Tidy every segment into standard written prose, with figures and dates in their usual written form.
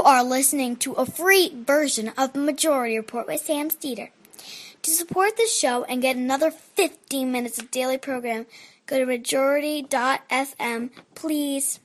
are listening to a free version of Majority Report with Sam Steeder. To support the show and get another 15 minutes of daily program, go to majority.fm, please.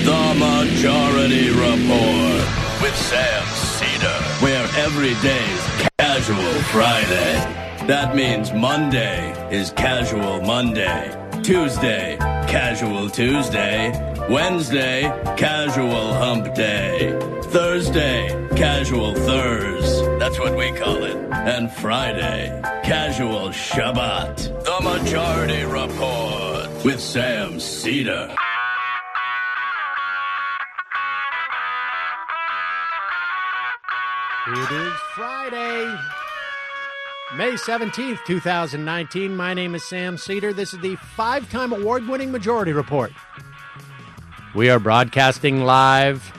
The Majority Report with Sam Steeder, where every day's Casual Friday. That means Monday is Casual Monday, Tuesday, Casual Tuesday, Wednesday, Casual Hump Day, Thursday, Casual Thurs, that's what we call it, and Friday, Casual Shabbat. The Majority Report with Sam Steeder. It is Friday, May 17th, 2019. My name is Sam Steeder. This is the 5-time award-winning Majority Report. We are broadcasting live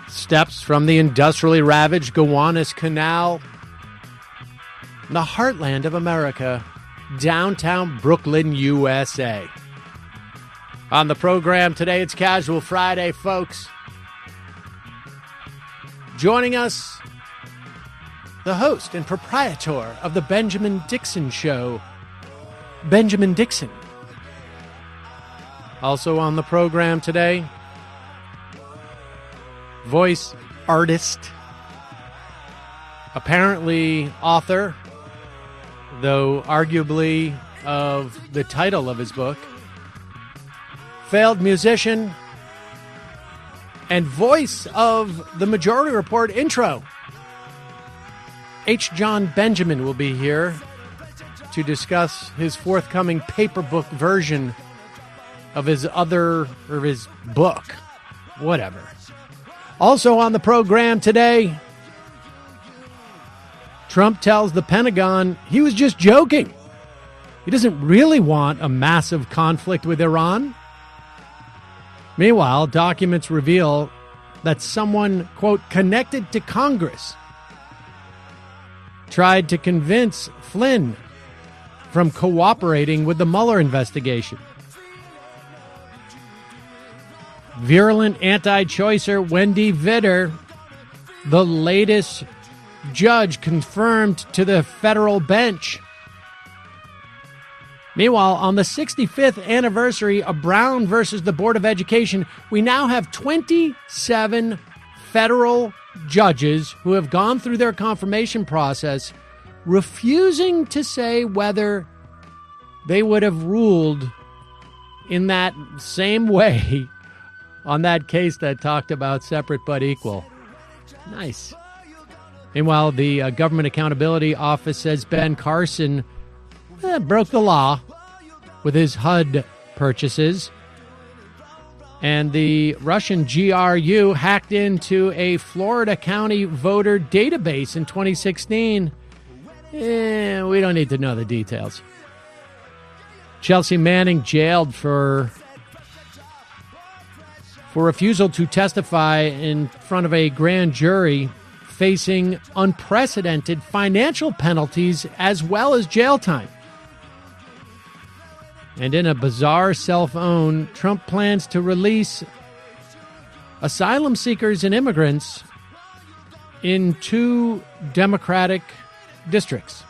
steps from the industrially ravaged Gowanus Canal, in the heartland of America, downtown Brooklyn, USA. On the program today, it's Casual Friday, folks. Joining us, the host and proprietor of the Benjamin Dixon Show, Benjamin Dixon. Also on the program today, voice artist, apparently author, though arguably of the title of his book, failed musician, and voice of the Majority Report intro. Jon Benjamin will be here to discuss his forthcoming paper book version of his book. Whatever. Also on the program today, Trump tells the Pentagon he was just joking. He doesn't really want a massive conflict with Iran. Meanwhile, documents reveal that someone, quote, connected to Congress tried to convince Flynn from cooperating with the Mueller investigation. Virulent anti-choicer Wendy Vidder, the latest judge confirmed to the federal bench. Meanwhile, on the 65th anniversary of Brown versus the Board of Education, we now have 27 federal judges who have gone through their confirmation process, refusing to say whether they would have ruled in that same way on that case that talked about separate but equal. Nice. Meanwhile, the Government Accountability Office says Ben Carson broke the law with his HUD purchases. And the Russian GRU hacked into a Florida county voter database in 2016. We don't need to know the details. Chelsea Manning jailed for refusal to testify in front of a grand jury, facing unprecedented financial penalties as well as jail time. And in a bizarre self-own, Trump plans to release asylum seekers and immigrants in 2 Democratic districts.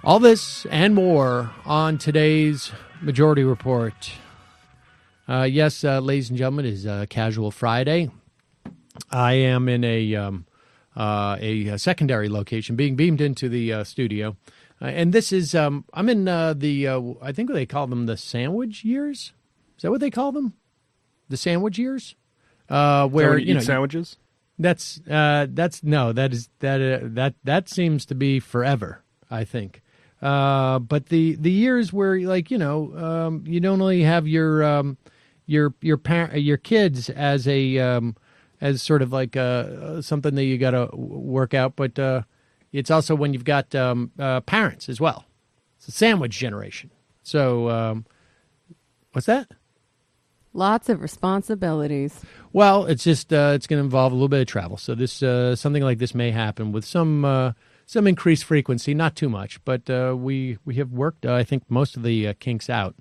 All this and more on today's Majority Report. Yes, ladies and gentlemen, it is Casual Friday. I am in a secondary location, being beamed into the studio. And this is, I'm in I think they call them the sandwich years. Is that what they call them? The sandwich years? Where you eat sandwiches? That seems to be forever, I think. But the years where, like, you don't only have your kids as as sort of like something that you got to work out, but it's also when you've got parents as well. It's a sandwich generation. So, what's that? Lots of responsibilities. Well, it's just it's going to involve a little bit of travel. So this something like this may happen with some increased frequency, not too much, but we have worked I think most of the kinks out.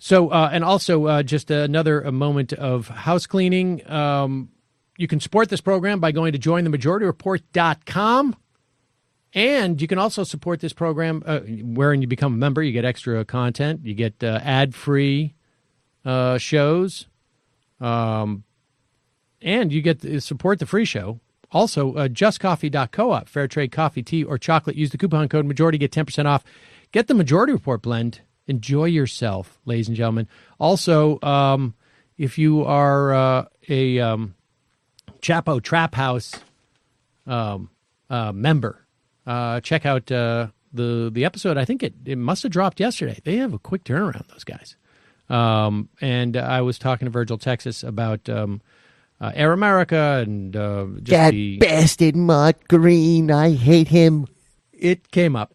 So, and also just another moment of house cleaning. You can support this program by going to jointhemajority.report.com. And you can also support this program wherein you become a member. You get extra content. You get ad-free shows. And you get to support the free show. Also, justcoffee.coop, fair trade coffee, tea, or chocolate. Use the coupon code majority, get 10% off. Get the Majority Report blend. Enjoy yourself, ladies and gentlemen. Also, if you are a Chapo Trap House member, check out the episode. I think it must have dropped yesterday. They have a quick turnaround, those guys. And I was talking to Virgil, Texas, about Air America and just that bastard Mark Green. I hate him. It came up.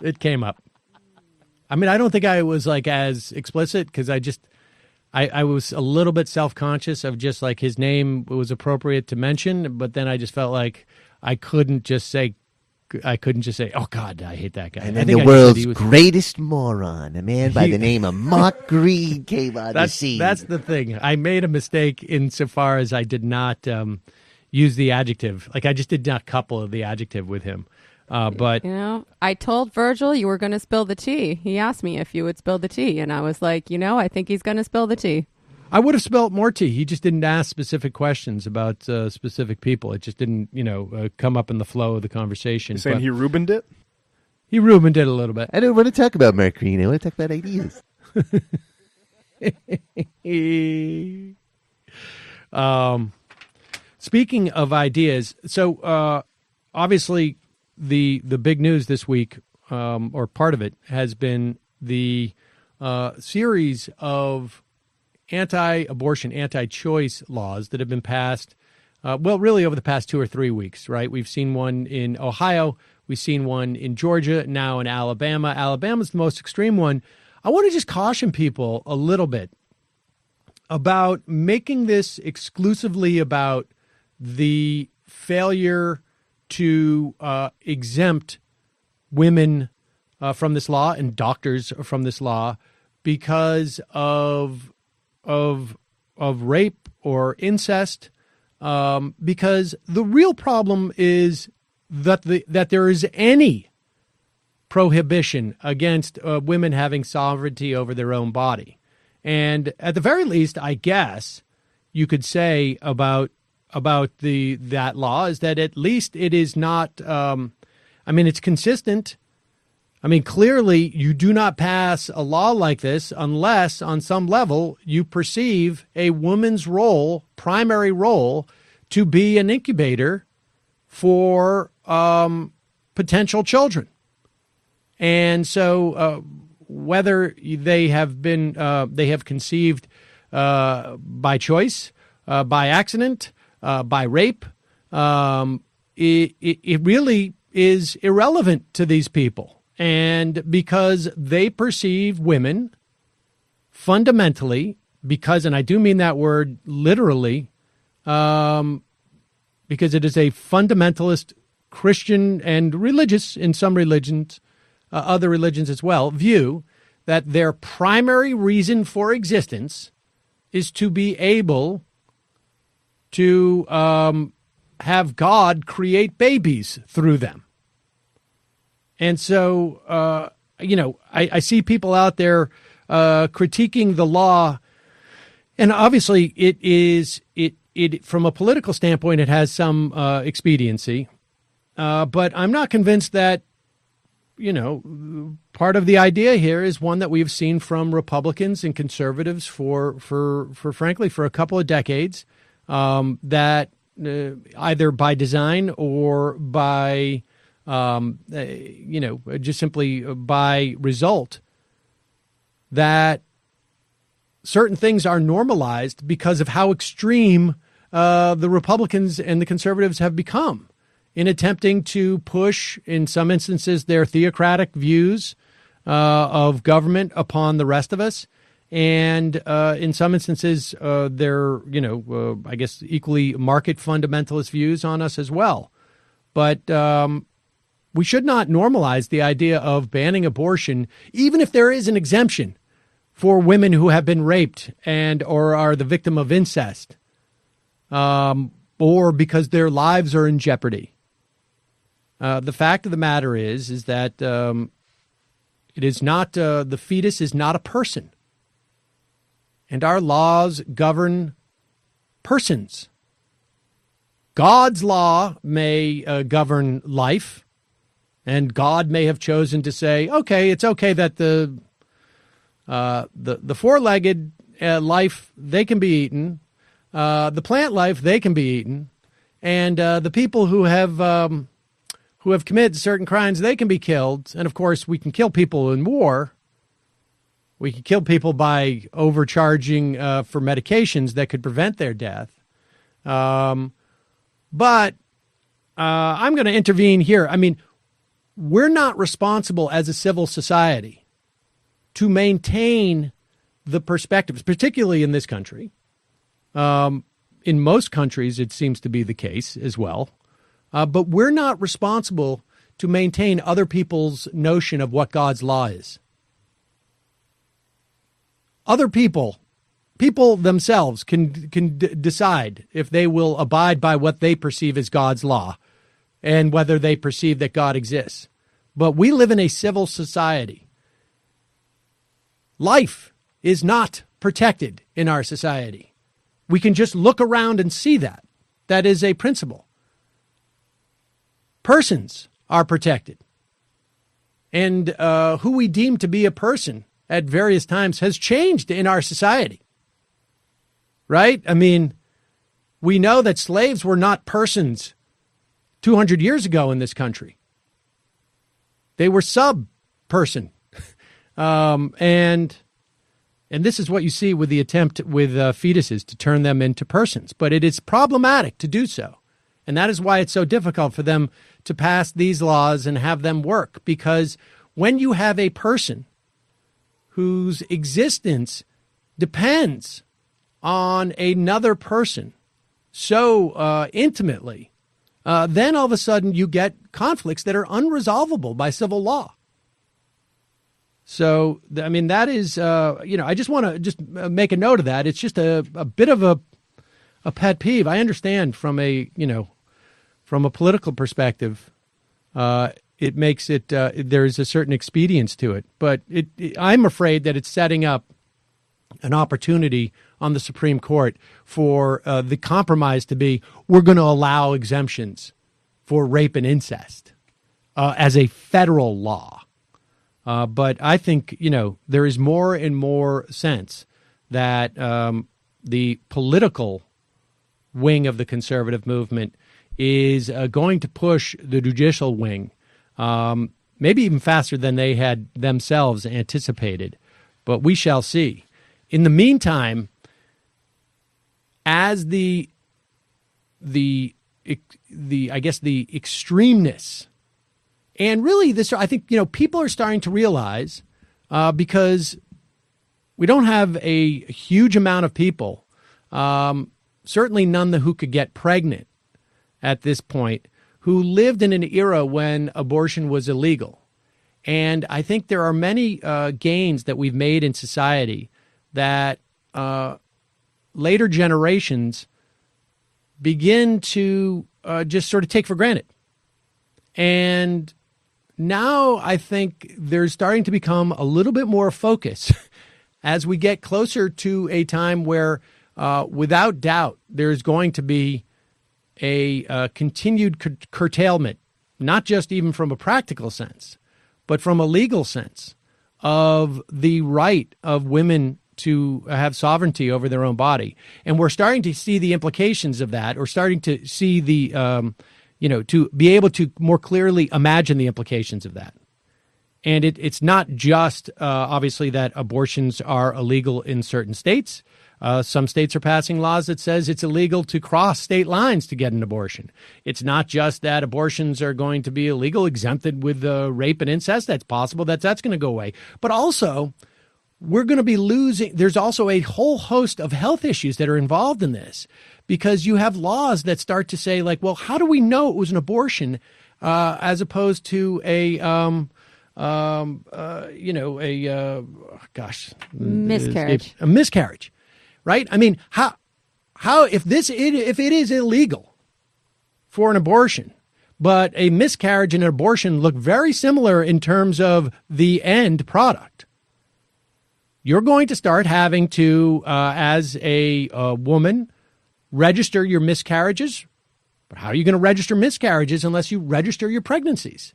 I mean, I don't think I was like as explicit because I was a little bit self-conscious of just like his name was appropriate to mention, but then I just felt like I couldn't just say, oh, God, I hate that guy. And then the world's greatest moron, a man by the name of Mark Green, came on the scene. That's the thing. I made a mistake insofar as I did not use the adjective. Like, I just did not couple the adjective with him. But I told Virgil you were going to spill the tea. He asked me if you would spill the tea, and I was like, I think he's going to spill the tea. I would have spilled more tea. He just didn't ask specific questions about specific people. It just didn't, come up in the flow of the conversation. You're saying he Rubened it? He Rubened it a little bit. I don't want to talk about Mark Green. I want to talk about ideas. Speaking of ideas, so obviously the big news this week, or part of it, has been the series of anti-abortion, anti-choice laws that have been passed, really over the past 2 or 3 weeks, right? We've seen one in Ohio. We've seen one in Georgia, now in Alabama. Alabama's the most extreme one. I want to just caution people a little bit about making this exclusively about the failure to exempt women from this law and doctors from this law because of rape or incest, because the real problem is that there is any prohibition against women having sovereignty over their own body. And at the very least, I guess you could say about that law is that at least it is not, it's consistent. I mean, clearly you do not pass a law like this unless on some level you perceive a woman's role, primary role, to be an incubator for potential children. And so whether they have conceived by choice, by accident, by rape, it really is irrelevant to these people. And because they perceive women fundamentally, and I do mean that word literally, because it is a fundamentalist Christian and religious, in some religions, other religions as well, view that their primary reason for existence is to be able to have God create babies through them. And so, I see people out there critiquing the law, and obviously it from a political standpoint, it has some expediency. But I'm not convinced that, part of the idea here is one that we've seen from Republicans and conservatives for frankly, for a couple of decades, that either by design or by just simply by result, that certain things are normalized because of how extreme the Republicans and the conservatives have become in attempting to push, in some instances, their theocratic views of government upon the rest of us. And in some instances, their, I guess, equally market fundamentalist views on us as well. But We should not normalize the idea of banning abortion, even if there is an exemption for women who have been raped and or are the victim of incest, or because their lives are in jeopardy. The fact of the matter is that it is not the fetus is not a person, and our laws govern persons. God's law may govern life, and God may have chosen to say, okay, it's okay that the four-legged life, they can be eaten, the plant life, they can be eaten, and the people who have committed certain crimes, they can be killed. And of course, we can kill people in war. We can kill people by overcharging for medications that could prevent their death. But I'm going to intervene here. I mean, we're not responsible as a civil society to maintain the perspectives, particularly in this country. In most countries, it seems to be the case as well. But we're not responsible to maintain other people's notion of what God's law is. Other people themselves can decide if they will abide by what they perceive as God's law and whether they perceive that God exists. But we live in a civil society. Life is not protected in our society. We can just look around and see that. That is a principle. Persons are protected. And who we deem to be a person at various times has changed in our society. Right? I mean, we know that slaves were not persons 200 years ago in this country. They were sub-person. And this is what you see with the attempt with fetuses to turn them into persons. But it is problematic to do so. And that is why it's so difficult for them to pass these laws and have them work. Because when you have a person whose existence depends on another person so intimately, then all of a sudden you get conflicts that are unresolvable by civil law. So, I mean, that is, I just want to just make a note of that. It's just a bit of a pet peeve. I understand from a political perspective, it makes it, there's a certain expedience to it. But I'm afraid that it's setting up an opportunity on the Supreme Court for the compromise to be, we're going to allow exemptions for rape and incest as a federal law. But I think, there is more and more sense that the political wing of the conservative movement is going to push the judicial wing, maybe even faster than they had themselves anticipated. But we shall see. In the meantime, as the extremeness, and really this, I think, people are starting to realize, because we don't have a huge amount of people, certainly none who could get pregnant at this point, who lived in an era when abortion was illegal. And I think there are many gains that we've made in society that later generations begin to just sort of take for granted. And now I think there's starting to become a little bit more focus as we get closer to a time where, without doubt, there's going to be a continued curtailment, not just even from a practical sense, but from a legal sense of the right of women to have sovereignty over their own body. And we're starting to see the implications of that, or starting to see the, to be able to more clearly imagine the implications of that. And it's not just, obviously, that abortions are illegal in certain states. Some states are passing laws that says it's illegal to cross state lines to get an abortion. It's not just that abortions are going to be illegal, exempted with rape and incest. That's possible. That's going to go away. But also, we're going to be losing. There's also a whole host of health issues that are involved in this, because you have laws that start to say, like, well, how do we know it was an abortion as opposed to a miscarriage. A miscarriage, right? I mean, how if it is illegal for an abortion, but a miscarriage and an abortion look very similar in terms of the end product, you're going to start having to, as a woman, register your miscarriages. But how are you going to register miscarriages unless you register your pregnancies?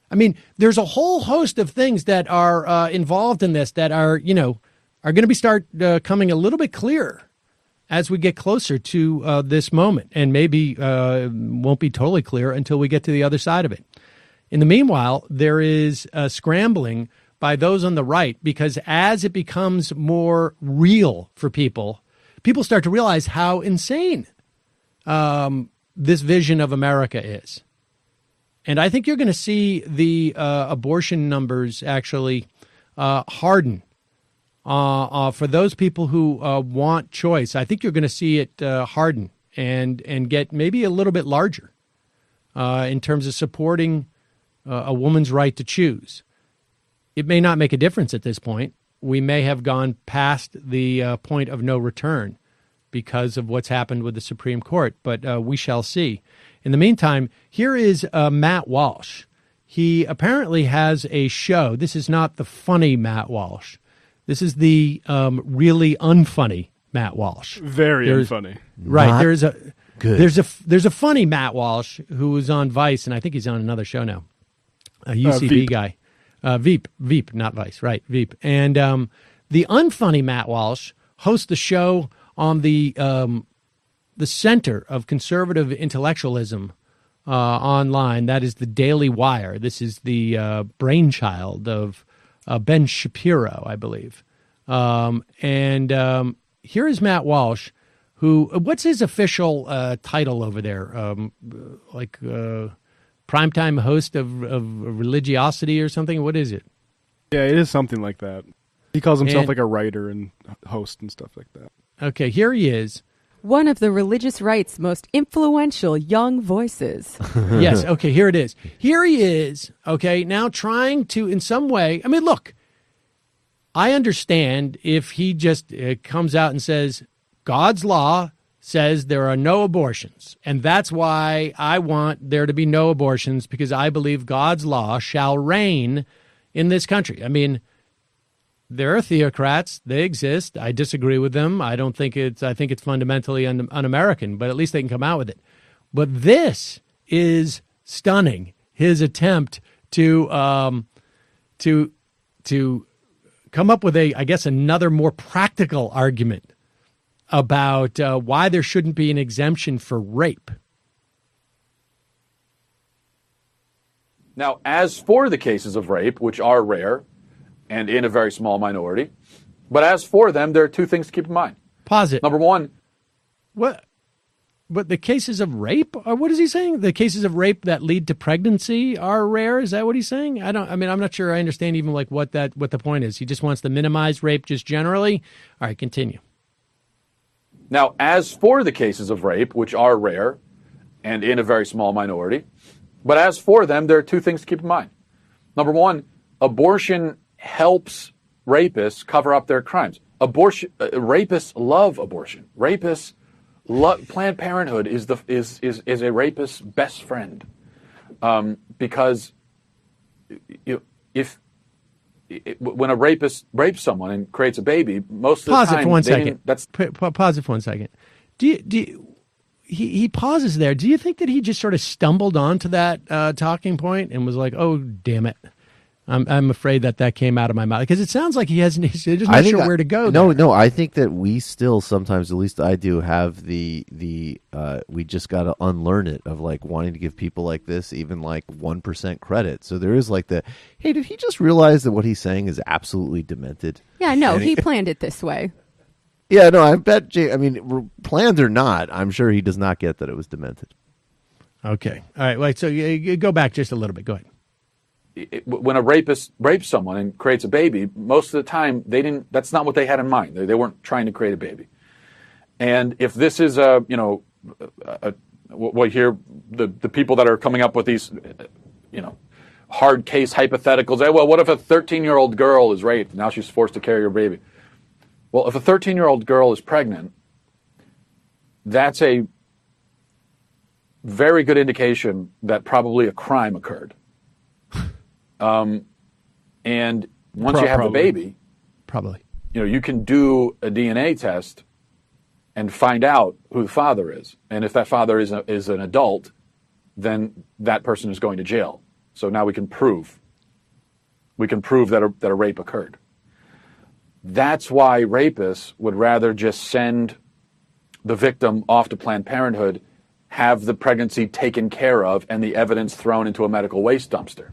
I mean, there's a whole host of things that are involved in this that are going to start coming a little bit clearer as we get closer to this moment, and maybe won't be totally clear until we get to the other side of it. In the meanwhile, there is scrambling by those on the right, because as it becomes more real for people start to realize how insane this vision of America is. And I think you're going to see the abortion numbers actually harden for those people who want choice. I think you're going to see it harden and get maybe a little bit larger in terms of supporting a woman's right to choose. It may not make a difference at this point. We may have gone past the point of no return because of what's happened with the Supreme Court, but we shall see. In the meantime, here is Matt Walsh. He apparently has a show. This is not the funny Matt Walsh. This is the really unfunny Matt Walsh. Very unfunny. Right. Not good. There's a funny Matt Walsh who was on Vice, and I think he's on another show now. A UCB Veep. guy. Veep, not Vice, right, Veep. And the unfunny Matt Walsh hosts the show on the center of conservative intellectualism online. That is the Daily Wire. This is the brainchild of Ben Shapiro, I believe. And here is Matt Walsh, who, what's his official title over there? Primetime host of religiosity or something? What is it? Yeah, it is something like that. He calls himself like a writer and host and stuff like that. Okay, here he is. One of the religious right's most influential young voices. Yes, okay, here it is. Here he is, okay, now trying to, in some way, I mean, look, I understand if he just comes out and says, God's law says there are no abortions, and that's why I want there to be no abortions, because I believe God's law shall reign in this country. I mean, there are theocrats. They exist. I disagree with them. I think it's fundamentally un-American, but at least they can come out with it. But this is stunning. His attempt to come up with another more practical argument about why there shouldn't be an exemption for rape. Now, as for the cases of rape, which are rare and in a very small minority, but as for them, there are two things to keep in mind. Pause it. Number one. What? But the cases of rape? Or what is he saying? The cases of rape that lead to pregnancy are rare? Is that what he's saying? I'm not sure I understand even like what the point is. He just wants to minimize rape just generally. All right, continue. Now, as for the cases of rape, which are rare and in a very small minority, but as for them, there are two things to keep in mind. Number one, abortion helps rapists cover up their crimes. Rapists love abortion. Rapists love Planned Parenthood is a rapist's best friend, because when a rapist rapes someone and creates a baby, most of the time. Pause it for 1 second. Pause it for 1 second. He pauses there. Do you think that he just sort of stumbled onto that talking point and was like, "Oh, damn it"? I'm afraid that came out of my mouth, because it sounds like he's just not sure where to go. No, I think that we still sometimes, at least I do, have the we just got to unlearn it of like wanting to give people like this even like 1% credit. So there is like hey, did he just realize that what he's saying is absolutely demented? Yeah, no, he planned it this way. Yeah, no, I bet. Planned or not, I'm sure he does not get that it was demented. Okay, all right. Wait, so you go back just a little bit. Go ahead. When a rapist rapes someone and creates a baby, most of the time that's not what they had in mind. They weren't trying to create a baby. And if this is a What hear the people that are coming up with these, hard case hypotheticals. Hey, well, what if a 13-year-old girl is raped? Now she's forced to carry her baby. Well, if a 13-year-old girl is pregnant, that's a very good indication that probably a crime occurred. And once you have the baby, you can do a DNA test and find out who the father is. And if that father is an adult, then that person is going to jail. So now we can prove that a rape occurred. That's why rapists would rather just send the victim off to Planned Parenthood, have the pregnancy taken care of, and the evidence thrown into a medical waste dumpster.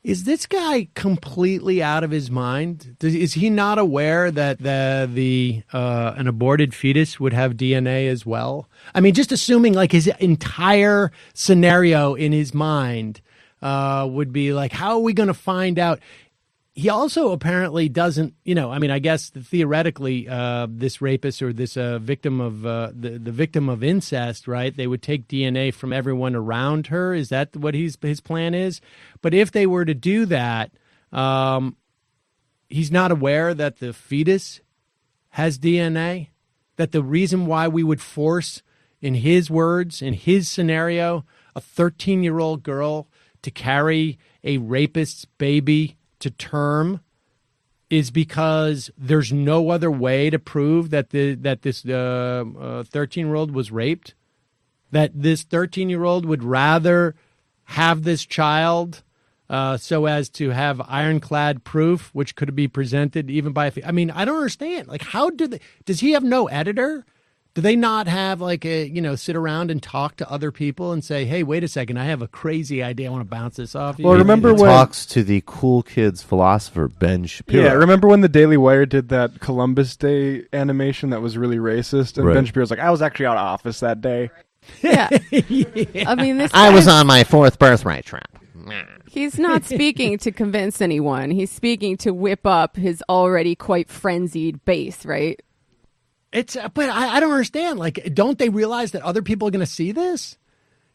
Is this guy completely out of his mind? Is he not aware that an aborted fetus would have DNA as well? I mean, just assuming like his entire scenario in his mind would be like, how are we going to find out? He also apparently doesn't, I guess theoretically, this rapist or this victim of the victim of incest, right? They would take DNA from everyone around her. Is that what his plan is? But if they were to do that, he's not aware that the fetus has DNA. That the reason why we would force, in his words, in his scenario, a 13-year-old girl to carry a rapist's baby to term is because there's no other way to prove that this 13-year-old was raped, that this 13-year-old would rather have this child so as to have ironclad proof, which could be presented even by I don't understand. Like, how does he have no editor? Do they not have sit around and talk to other people and say, hey, wait a second, I have a crazy idea. I want to bounce this off you. Well, remember when talks to the cool kids philosopher, Ben Shapiro. Yeah, remember when the Daily Wire did that Columbus Day animation that was really racist? And Ben Shapiro's like, I was actually out of office that day. Yeah. I mean, I was on my fourth birthright trip. He's not speaking to convince anyone. He's speaking to whip up his already quite frenzied base, right? But I don't understand. Like, don't they realize that other people are going to see this?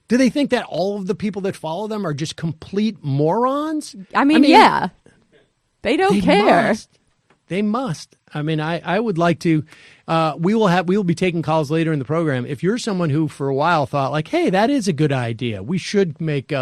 Do they think that all of the people that follow them are just complete morons? I mean yeah. They don't care. They must. I would like to. We will be taking calls later in the program. If you're someone who for a while thought like, hey, that is a good idea. We should make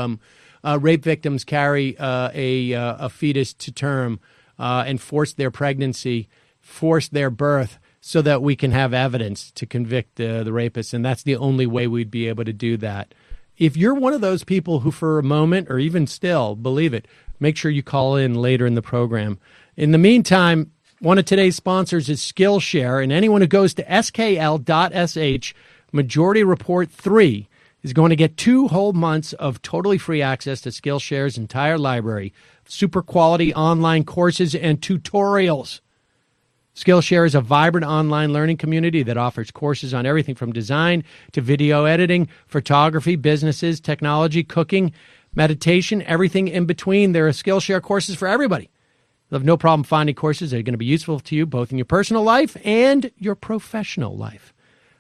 rape victims carry a fetus to term and force their pregnancy, force their birth, so that we can have evidence to convict the rapist. And that's the only way we'd be able to do that. If you're one of those people who for a moment or even still believe it, make sure you call in later in the program. In the meantime, one of today's sponsors is Skillshare, and anyone who goes to skl.sh, Majority Report 3 is going to get 2 whole months of totally free access to Skillshare's entire library, super quality online courses and tutorials. Skillshare is a vibrant online learning community that offers courses on everything from design to video editing, photography, businesses, technology, cooking, meditation, everything in between. There are Skillshare courses for everybody. You'll have no problem finding courses that are going to be useful to you both in your personal life and your professional life.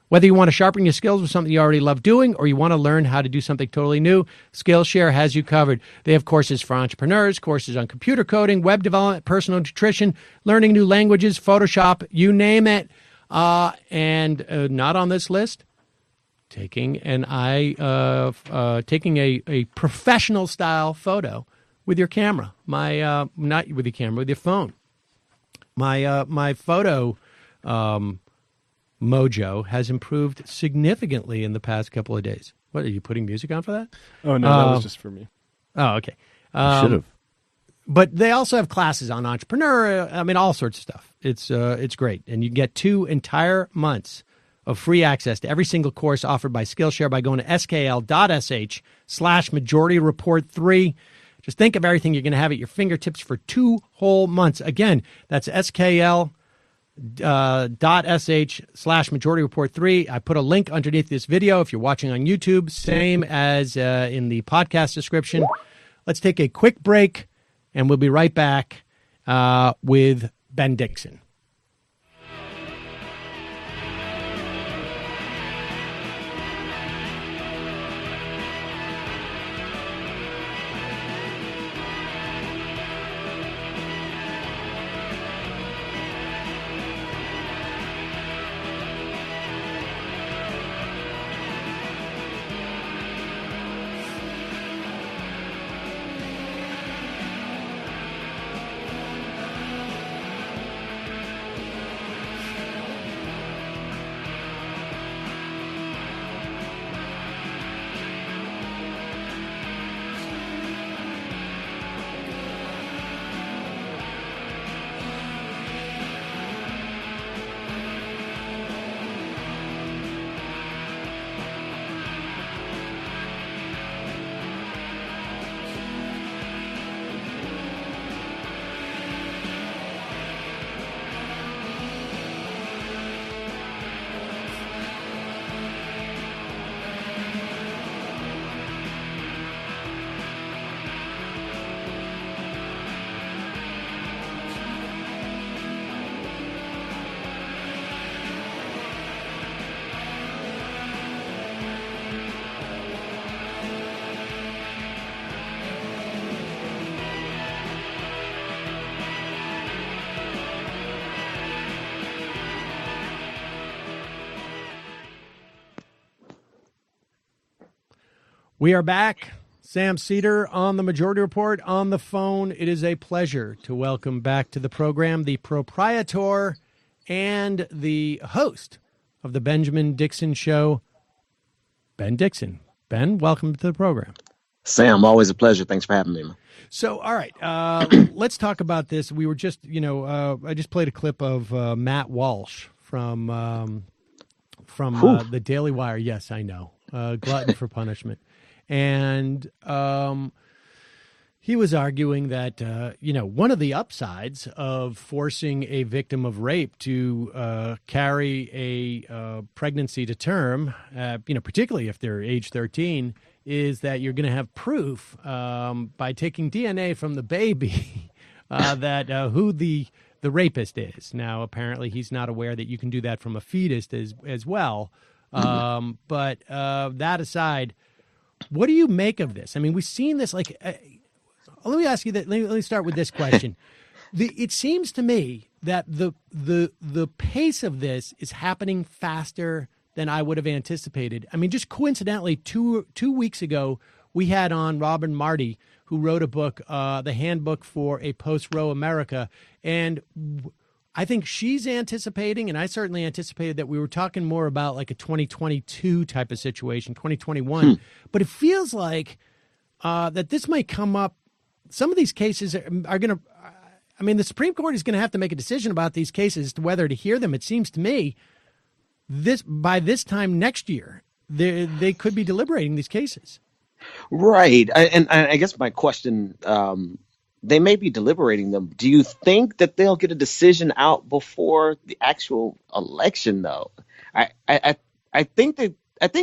Whether you want to sharpen your skills with something you already love doing or you want to learn how to do something totally new, Skillshare has you covered. They have courses for entrepreneurs, courses on computer coding, web development, personal nutrition, learning new languages, Photoshop, you name it. And not on this list, taking a professional style photo with your camera. Not with your camera, with your phone. My photo mojo has improved significantly in the past couple of days. What, are you putting music on for that? Oh, no, that was just for me. Oh, okay. Should have. But they also have classes on entrepreneur. All sorts of stuff. It's great. And you get 2 entire months of free access to every single course offered by Skillshare by going to skl.sh/Majority Report 3. Just think of everything you're going to have at your fingertips for 2 whole months. Again, that's skl.sh/Majority Report 3. I put a link underneath this video if you're watching on YouTube, same as in the podcast description. Let's take a quick break, and we'll be right back with Ben Dixon. We are back. Sam Cedar on the Majority Report on the phone. It is a pleasure to welcome back to the program the proprietor and the host of the Benjamin Dixon Show, Ben Dixon. Ben, welcome to the program. Sam, always a pleasure. Thanks for having me. So, all right, let's talk about this. We were just, I just played a clip of Matt Walsh from the Daily Wire. Yes, I know. Glutton for punishment. And he was arguing that, one of the upsides of forcing a victim of rape to carry a pregnancy to term, particularly if they're age 13, is that you're going to have proof by taking DNA from the baby that who the rapist is. Now, apparently, he's not aware that you can do that from a fetus as well. But that aside, what do you make of this? I mean, we've seen this. Let me ask you that. Let me start with this question. It seems to me that the pace of this is happening faster than I would have anticipated. I mean, just coincidentally, two weeks ago, we had on Robin Marty, who wrote a book, The Handbook for a Post-Roe America, and I think she's anticipating, and I certainly anticipated that we were talking more about like a 2022 type of situation, 2021. But it feels like that this might come up. Some of these cases are going to, the Supreme Court is going to have to make a decision about these cases as to whether to hear them. It seems to me by this time next year, they could be deliberating these cases. Right. And I guess my question, they may be deliberating them. Do you think that they'll get a decision out before the actual election, though? I think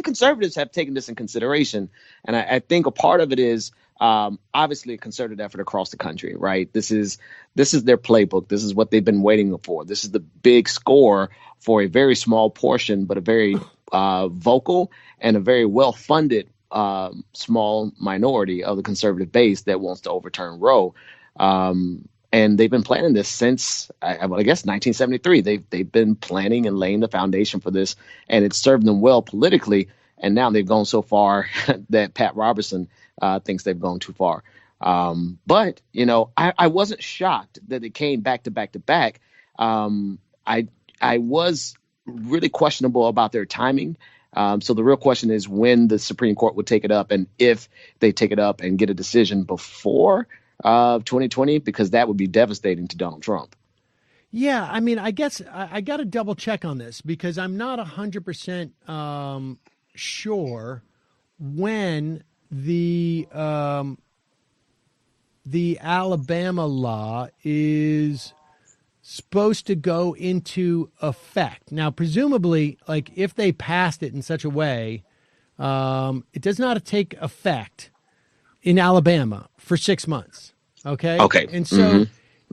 conservatives have taken this in consideration, and I think a part of it is obviously a concerted effort across the country. Right, this is their playbook. This is what they've been waiting for. This is the big score for a very small portion, but a very vocal and a very well-funded small minority of the conservative base that wants to overturn Roe. And they've been planning this since, I guess, 1973. They've been planning and laying the foundation for this, and it's served them well politically. And now they've gone so far that Pat Robertson thinks they've gone too far. But, I wasn't shocked that it came back to back to back. I was really questionable about their timing. So the real question is when the Supreme Court would take it up, and if they take it up and get a decision before 2020, because that would be devastating to Donald Trump. Yeah, I guess I got to double check on this because I'm not 100% sure when the Alabama law is supposed to go into effect. Now, presumably, like if they passed it in such a way, it does not take effect in Alabama for 6 months. Okay. And so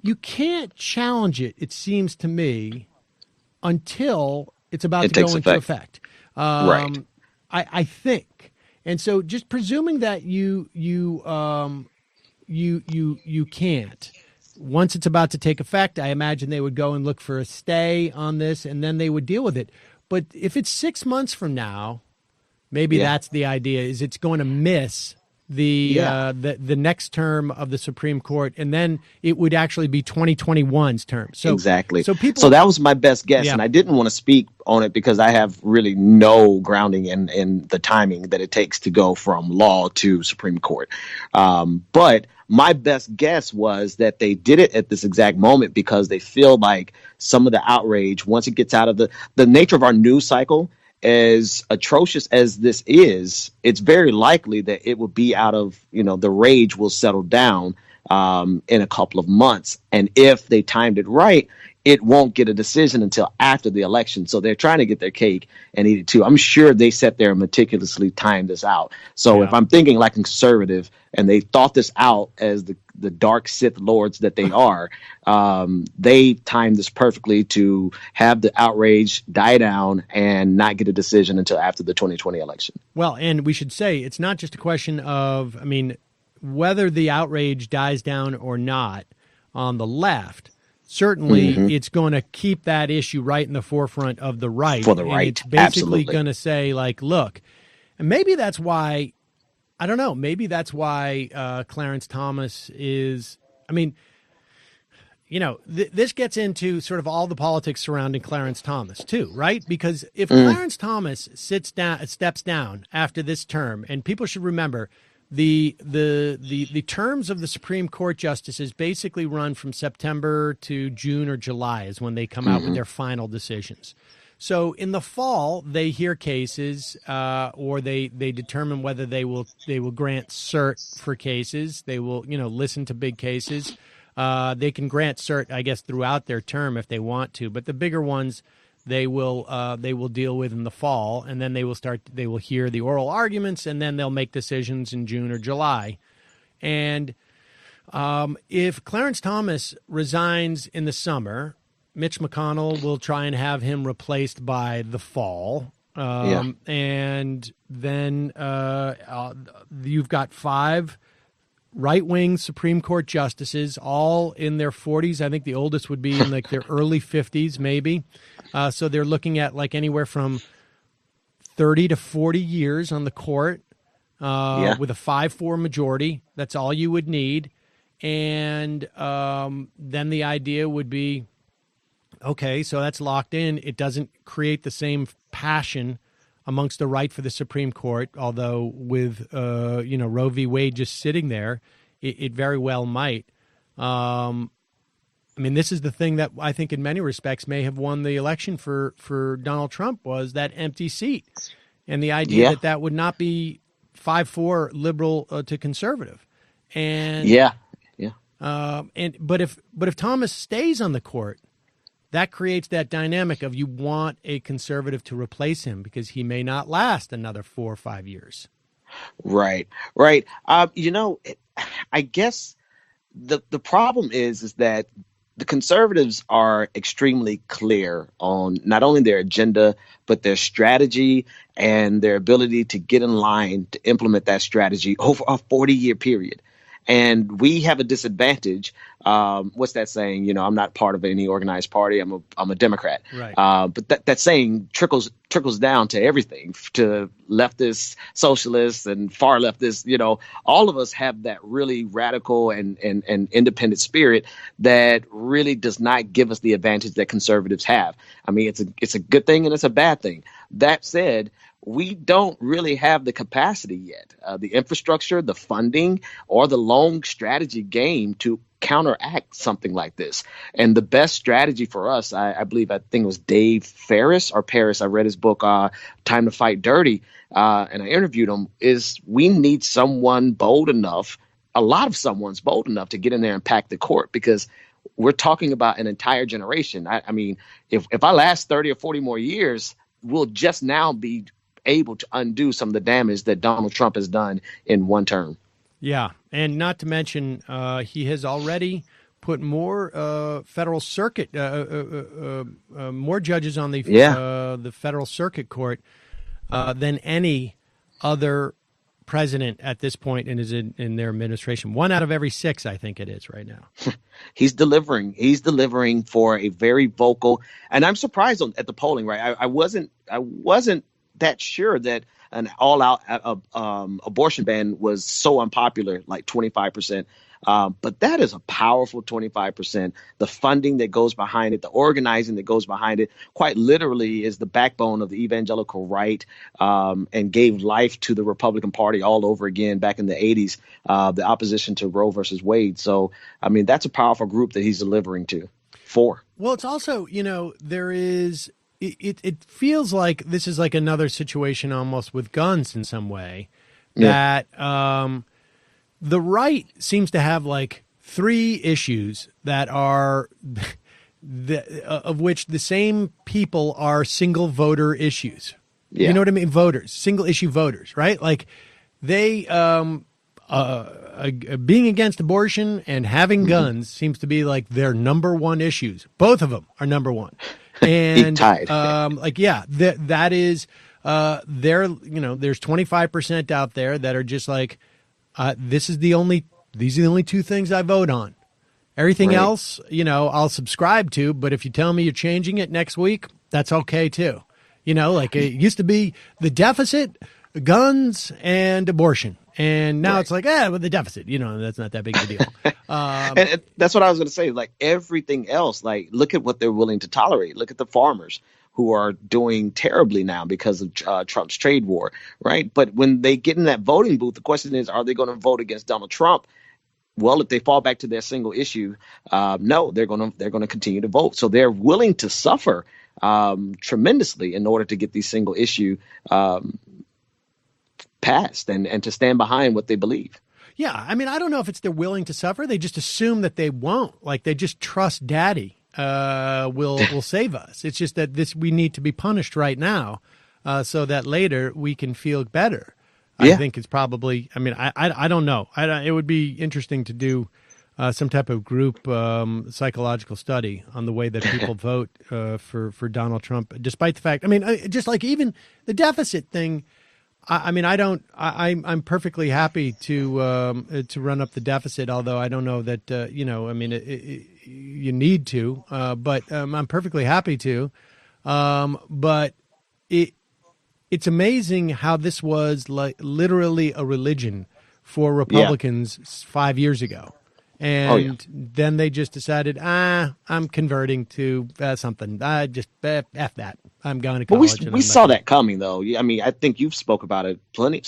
you can't challenge it, it seems to me, until it's about to go into effect. Right. I think. And so just presuming that you can't. Once it's about to take effect, I imagine they would go and look for a stay on this, and then they would deal with it. But if it's 6 months from now, maybe that's the idea, is it's going to miss the next term of the Supreme Court, and then it would actually be 2021's term. So, exactly. So that was my best guess, and I didn't want to speak on it because I have really no grounding in the timing that it takes to go from law to Supreme Court. But my best guess was that they did it at this exact moment because they feel like some of the outrage, once it gets out of the nature of our news cycle, as atrocious as this is, it's very likely that it will be out of, the rage will settle down in a couple of months. And if they timed it right, it won't get a decision until after the election. So they're trying to get their cake and eat it too. I'm sure they sat there and meticulously timed this out. So if I'm thinking like a conservative and they thought this out as the dark Sith lords that they are, they timed this perfectly to have the outrage die down and not get a decision until after the 2020 election. Well, and we should say it's not just a question of, whether the outrage dies down or not on the left. Certainly, it's going to keep that issue right in the forefront of the right. For the right, and it's basically going to say, like, look, and maybe that's why I don't know. Maybe that's why Clarence Thomas is. I mean, this gets into sort of all the politics surrounding Clarence Thomas too, right? Because if Clarence Thomas steps down after this term, and people should remember, the terms of the Supreme Court justices basically run from September to June or July is when they come out with their final decisions. So in the fall, they hear cases, or they determine whether they will grant cert for cases. They will listen to big cases. They can grant cert, I guess, throughout their term if they want to, but the bigger ones they will deal with in the fall, and then they will hear the oral arguments, and then they'll make decisions in June or July. And if Clarence Thomas resigns in the summer, Mitch McConnell will try and have him replaced by the fall. And then you've got 5 right-wing Supreme Court justices, all in their 40s. I think the oldest would be in like their early 50s, maybe. So they're looking at like anywhere from 30 to 40 years on the court with a 5-4 majority. That's all you would need. And then the idea would be, okay, so that's locked in. It doesn't create the same passion amongst the right for the Supreme Court, although with Roe v. Wade just sitting there, it very well might. I mean, this is the thing that I think in many respects may have won the election for Donald Trump, was that empty seat, and the idea that would not be 5-4 liberal to conservative. And but if Thomas stays on the court, that creates that dynamic of you want a conservative to replace him because he may not last another 4 or 5 years. Right. I guess the problem is that the conservatives are extremely clear on not only their agenda, but their strategy and their ability to get in line to implement that strategy over a 40-year period. And we have a disadvantage. What's that saying? I'm not part of any organized party. I'm a Democrat. Right. But that saying trickles down to everything, to leftists, socialists, and far leftists. All of us have that really radical and independent spirit that really does not give us the advantage that conservatives have. I mean, it's a good thing and it's a bad thing. That said, we don't really have the capacity yet, the infrastructure, the funding, or the long strategy game to counteract something like this. And the best strategy for us, I think it was Dave Ferris or Paris. I read his book, Time to Fight Dirty, and I interviewed him, is we need someone bold enough, a lot of someone's bold enough to get in there and pack the court, because we're talking about an entire generation. I mean, if I last 30 or 40 more years, we'll just now be able to undo some of the damage that Donald Trump has done in one term. Yeah, and not to mention he has already put more federal circuit, more judges on the federal circuit court than any other president at this point in their administration. 1 out of every 6, I think it is right now. He's delivering for a very vocal, and I'm surprised at the polling. Right, I wasn't that sure that an all-out abortion ban was so unpopular, like 25%. But that is a powerful 25%. The funding that goes behind it, the organizing that goes behind it, quite literally is the backbone of the evangelical right, and gave life to the Republican Party all over again back in the 80s, the opposition to Roe versus Wade. So, I mean, that's a powerful group that he's delivering for. Well, it's also, there is... It feels like this is like another situation almost with guns in some way, that the right seems to have like 3 issues that are of which the same people are single voter issues. You know what I mean? Voters, single issue voters, right? Like they being against abortion and having guns seems to be like their number 1 issues. Both of them are number 1. And that is there's 25% out there that are just like, these are the only 2 things I vote on. Everything else, I'll subscribe to, but if you tell me you're changing it next week, that's okay too. Like it used to be the deficit, guns, and abortion. And now Right. it's like, with the deficit, that's not that big of a deal. And that's what I was going to say. Like everything else, like look at what they're willing to tolerate. Look at the farmers who are doing terribly now because of Trump's trade war, right? But when they get in that voting booth, the question is, are they going to vote against Donald Trump? Well, if they fall back to their single issue, no, they're going to continue to vote. So they're willing to suffer tremendously in order to get these single issue passed and to stand behind what they believe. Yeah, I mean, I don't know if it's they're willing to suffer. They just assume that they won't. Like they just trust Daddy will save us. It's just that we need to be punished right now, so that later we can feel better. Yeah. I think it's probably. I mean, I don't know. It would be interesting to do some type of group psychological study on the way that people vote for Donald Trump, despite the fact. I mean, just like even the deficit thing. I mean, I'm perfectly happy to run up the deficit, although I don't know that, I mean, you need to, but I'm perfectly happy to. But it's amazing how this was like literally a religion for Republicans 5 years ago. And then they just decided, I'm converting to something. I just F that. I'm going to college. But we saw that coming, though. I mean, I think you've spoken about it plenty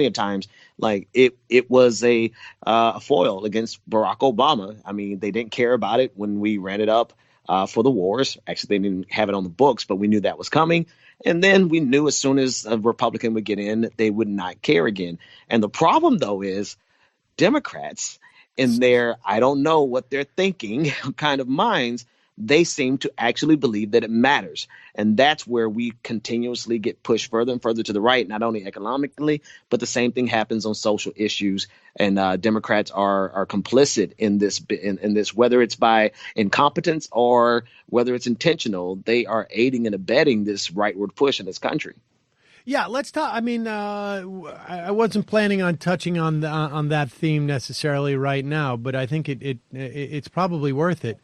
of times. Like it was a foil against Barack Obama. I mean, they didn't care about it when we ran it up for the wars. Actually, they didn't have it on the books, but we knew that was coming. And then we knew as soon as a Republican would get in, they would not care again. And the problem, though, is Democrats in their, I don't know what they're thinking kind of minds, they seem to actually believe that it matters. And that's where we continuously get pushed further and further to the right, not only economically, but the same thing happens on social issues. And Democrats are complicit in this, whether it's by incompetence or whether it's intentional. They are aiding and abetting this rightward push in this country. Yeah, let's talk. I mean, I wasn't planning on touching on that theme necessarily right now, but I think it's probably worth it.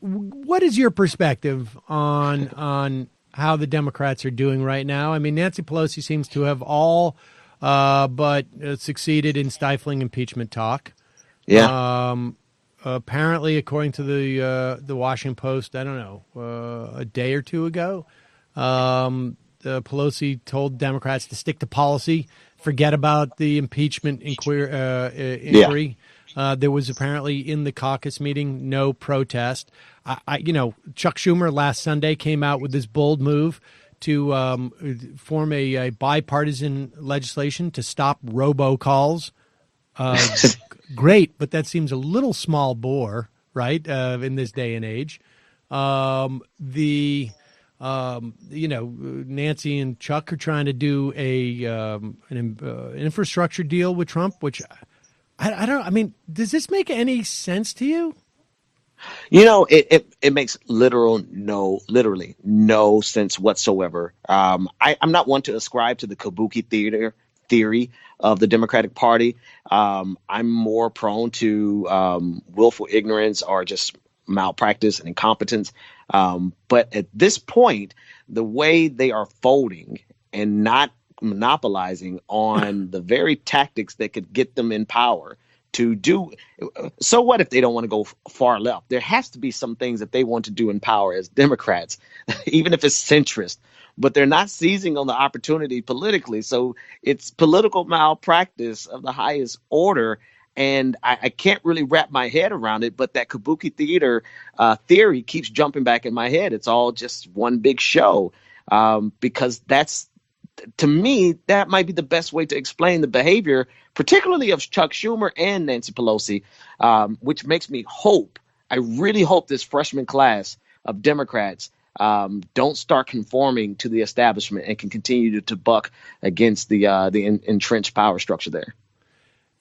What is your perspective on how the Democrats are doing right now? I mean, Nancy Pelosi seems to have all but succeeded in stifling impeachment talk. Yeah. Apparently, according to the Washington Post, I don't know, a day or two ago. Pelosi told Democrats to stick to policy, forget about the impeachment inquiry. There was apparently in the caucus meeting no protest. Chuck Schumer last Sunday came out with this bold move to form a bipartisan legislation to stop robocalls. Great, but that seems a little small bore, right? In this day and age, Nancy and Chuck are trying to do an infrastructure deal with Trump, which I don't. I mean, does this make any sense to you? It makes literally no sense whatsoever. I'm not one to ascribe to the kabuki theory of the Democratic Party. I'm more prone to willful ignorance or just malpractice and incompetence. But at this point, the way they are folding and not monopolizing on the very tactics that could get them in power to do. So what if they don't want to go far left? There has to be some things that they want to do in power as Democrats, even if it's centrist, but they're not seizing on the opportunity politically. So it's political malpractice of the highest order. And I can't really wrap my head around it, but that kabuki theory keeps jumping back in my head. It's all just one big show, because that's, to me, that might be the best way to explain the behavior, particularly of Chuck Schumer and Nancy Pelosi, which makes me hope. I really hope this freshman class of Democrats don't start conforming to the establishment and can continue to buck against the entrenched power structure there.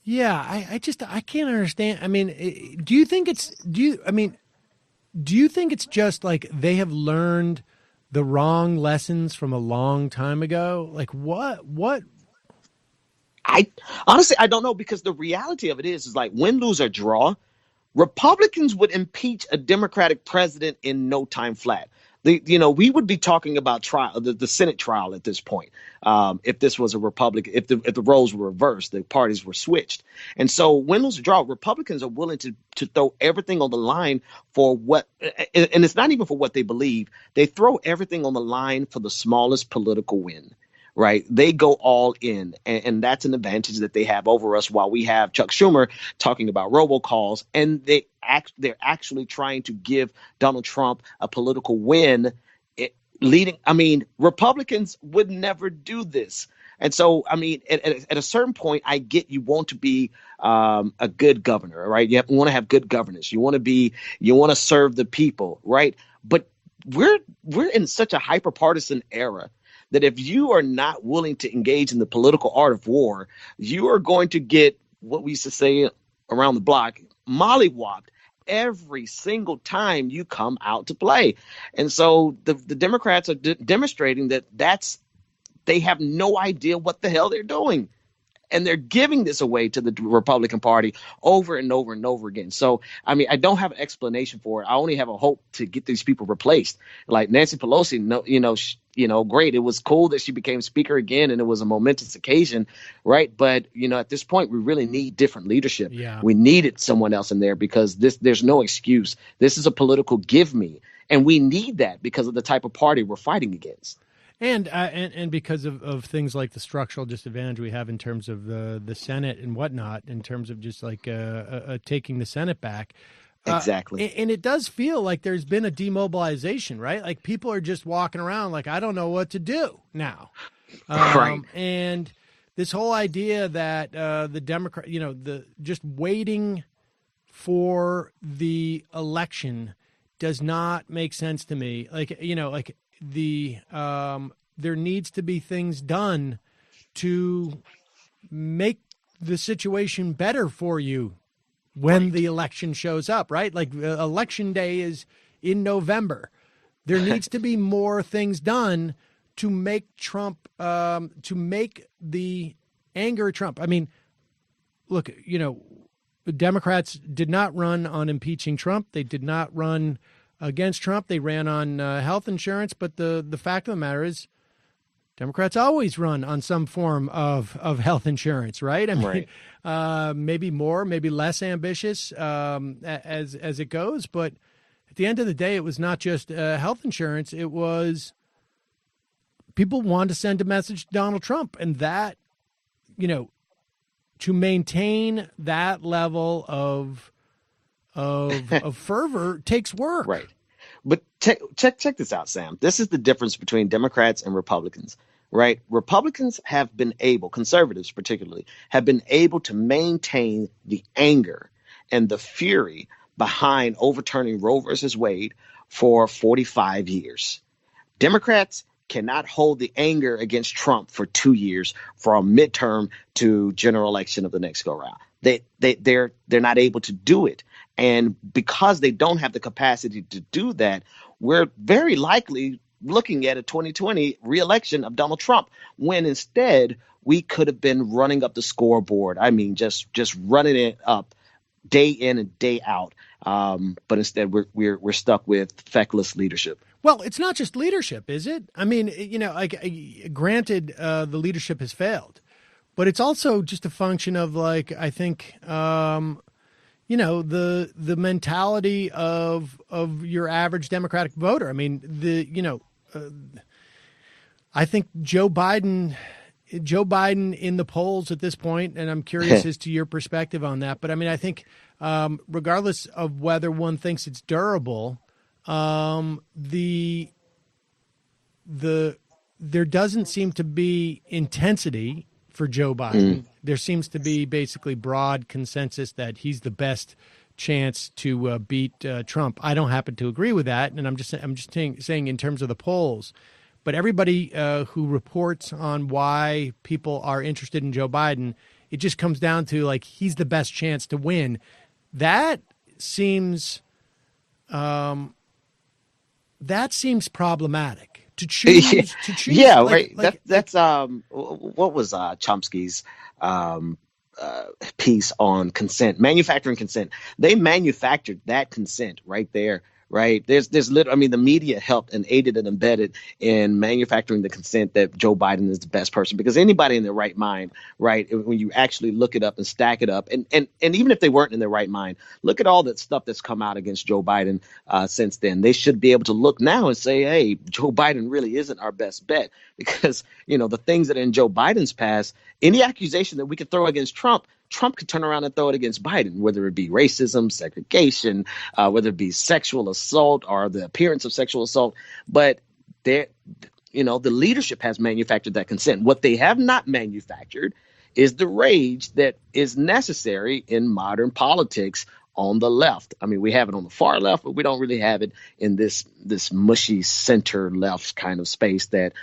Yeah, I can't understand. I mean, do you think it's just like they have learned the wrong lessons from a long time ago? Like what? I honestly, I don't know, because the reality of it is like win, lose, or draw, Republicans would impeach a Democratic president in no time flat. We would be talking about the Senate trial at this point. If this was a Republican, if the roles were reversed, the parties were switched. And so win, lose, or draw, Republicans are willing to throw everything on the line for what, and it's not even for what they believe. They throw everything on the line for the smallest political win. Right. They go all in. And that's an advantage that they have over us, while we have Chuck Schumer talking about robocalls. And they're actually trying to give Donald Trump a political win. Republicans would never do this. And so, at a certain point, I get you want to be a good governor. Right. You want to have good governance. You want to serve the people. Right. But we're in such a hyper partisan era that if you are not willing to engage in the political art of war, you are going to get what we used to say around the block, mollywopped every single time you come out to play. And so the Democrats are demonstrating that they have no idea what the hell they're doing. And they're giving this away to the Republican Party over and over and over again. So, I don't have an explanation for it. I only have a hope to get these people replaced. Like Nancy Pelosi, great. It was cool that she became speaker again, and it was a momentous occasion, right? But, at this point, we really need different leadership. Yeah. We needed someone else in there because there's no excuse. This is a political give me. And we need that because of the type of party we're fighting against. And because of things like the structural disadvantage we have in terms of the Senate and whatnot, in terms of just like taking the Senate back. Exactly. And it does feel like there's been a demobilization, right? Like people are just walking around like, I don't know what to do now. Right. And this whole idea that the Democrat, just waiting for the election does not make sense to me. There needs to be things done to make the situation better for you when the election shows up, right? Like election day is in November. There needs to be more things done to make Trump, to make the anger at Trump. Look, the Democrats did not run on impeaching Trump. They did not run against Trump. They ran on health insurance. But the fact of the matter is, Democrats always run on some form of health insurance, right? Maybe more, maybe less ambitious as it goes. But at the end of the day, it was not just health insurance. It was people wanted to send a message to Donald Trump, and that, to maintain that level of fervor takes work. Right. But check this out, Sam. This is the difference between Democrats and Republicans, right? Republicans have been able, conservatives particularly, have been able to maintain the anger and the fury behind overturning Roe versus Wade for 45 years. Democrats cannot hold the anger against Trump for 2 years, from midterm to general election of the next go round. They're not able to do it. And because they don't have the capacity to do that, we're very likely looking at a 2020 reelection of Donald Trump, when instead we could have been running up the scoreboard. Just running it up day in and day out. But instead we're stuck with feckless leadership. Well, it's not just leadership, is it? Granted, the leadership has failed, but it's also just a function of the mentality of your average Democratic voter. I think Joe Biden in the polls at this point, and I'm curious as to your perspective on that. But I think regardless of whether one thinks it's durable, there doesn't seem to be intensity for Joe Biden. There seems to be basically broad consensus that he's the best chance to beat Trump. I don't happen to agree with that, and I'm just saying in terms of the polls. But everybody who reports on why people are interested in Joe Biden, it just comes down to he's the best chance to win. That seems problematic. To choose, yeah, right. That's what was Chomsky's piece on consent, manufacturing consent. They manufactured that consent right there, right? There's literally, I mean, the media helped and aided and embedded in manufacturing the consent that Joe Biden is the best person, because anybody in their right mind, right, when you actually look it up and stack it up, and even if they weren't in their right mind, look at all that stuff that's come out against Joe Biden since then. They should be able to look now and say, hey, Joe Biden really isn't our best bet, because, you know, the things that are in Joe Biden's past, any accusation that we could throw against Trump could turn around and throw it against Biden, whether it be racism, segregation, whether it be sexual assault or the appearance of sexual assault. But there, you know, the leadership has manufactured that consent. What they have not manufactured is the rage that is necessary in modern politics on the left. I mean, we have it on the far left, but we don't really have it in this mushy center left kind of space that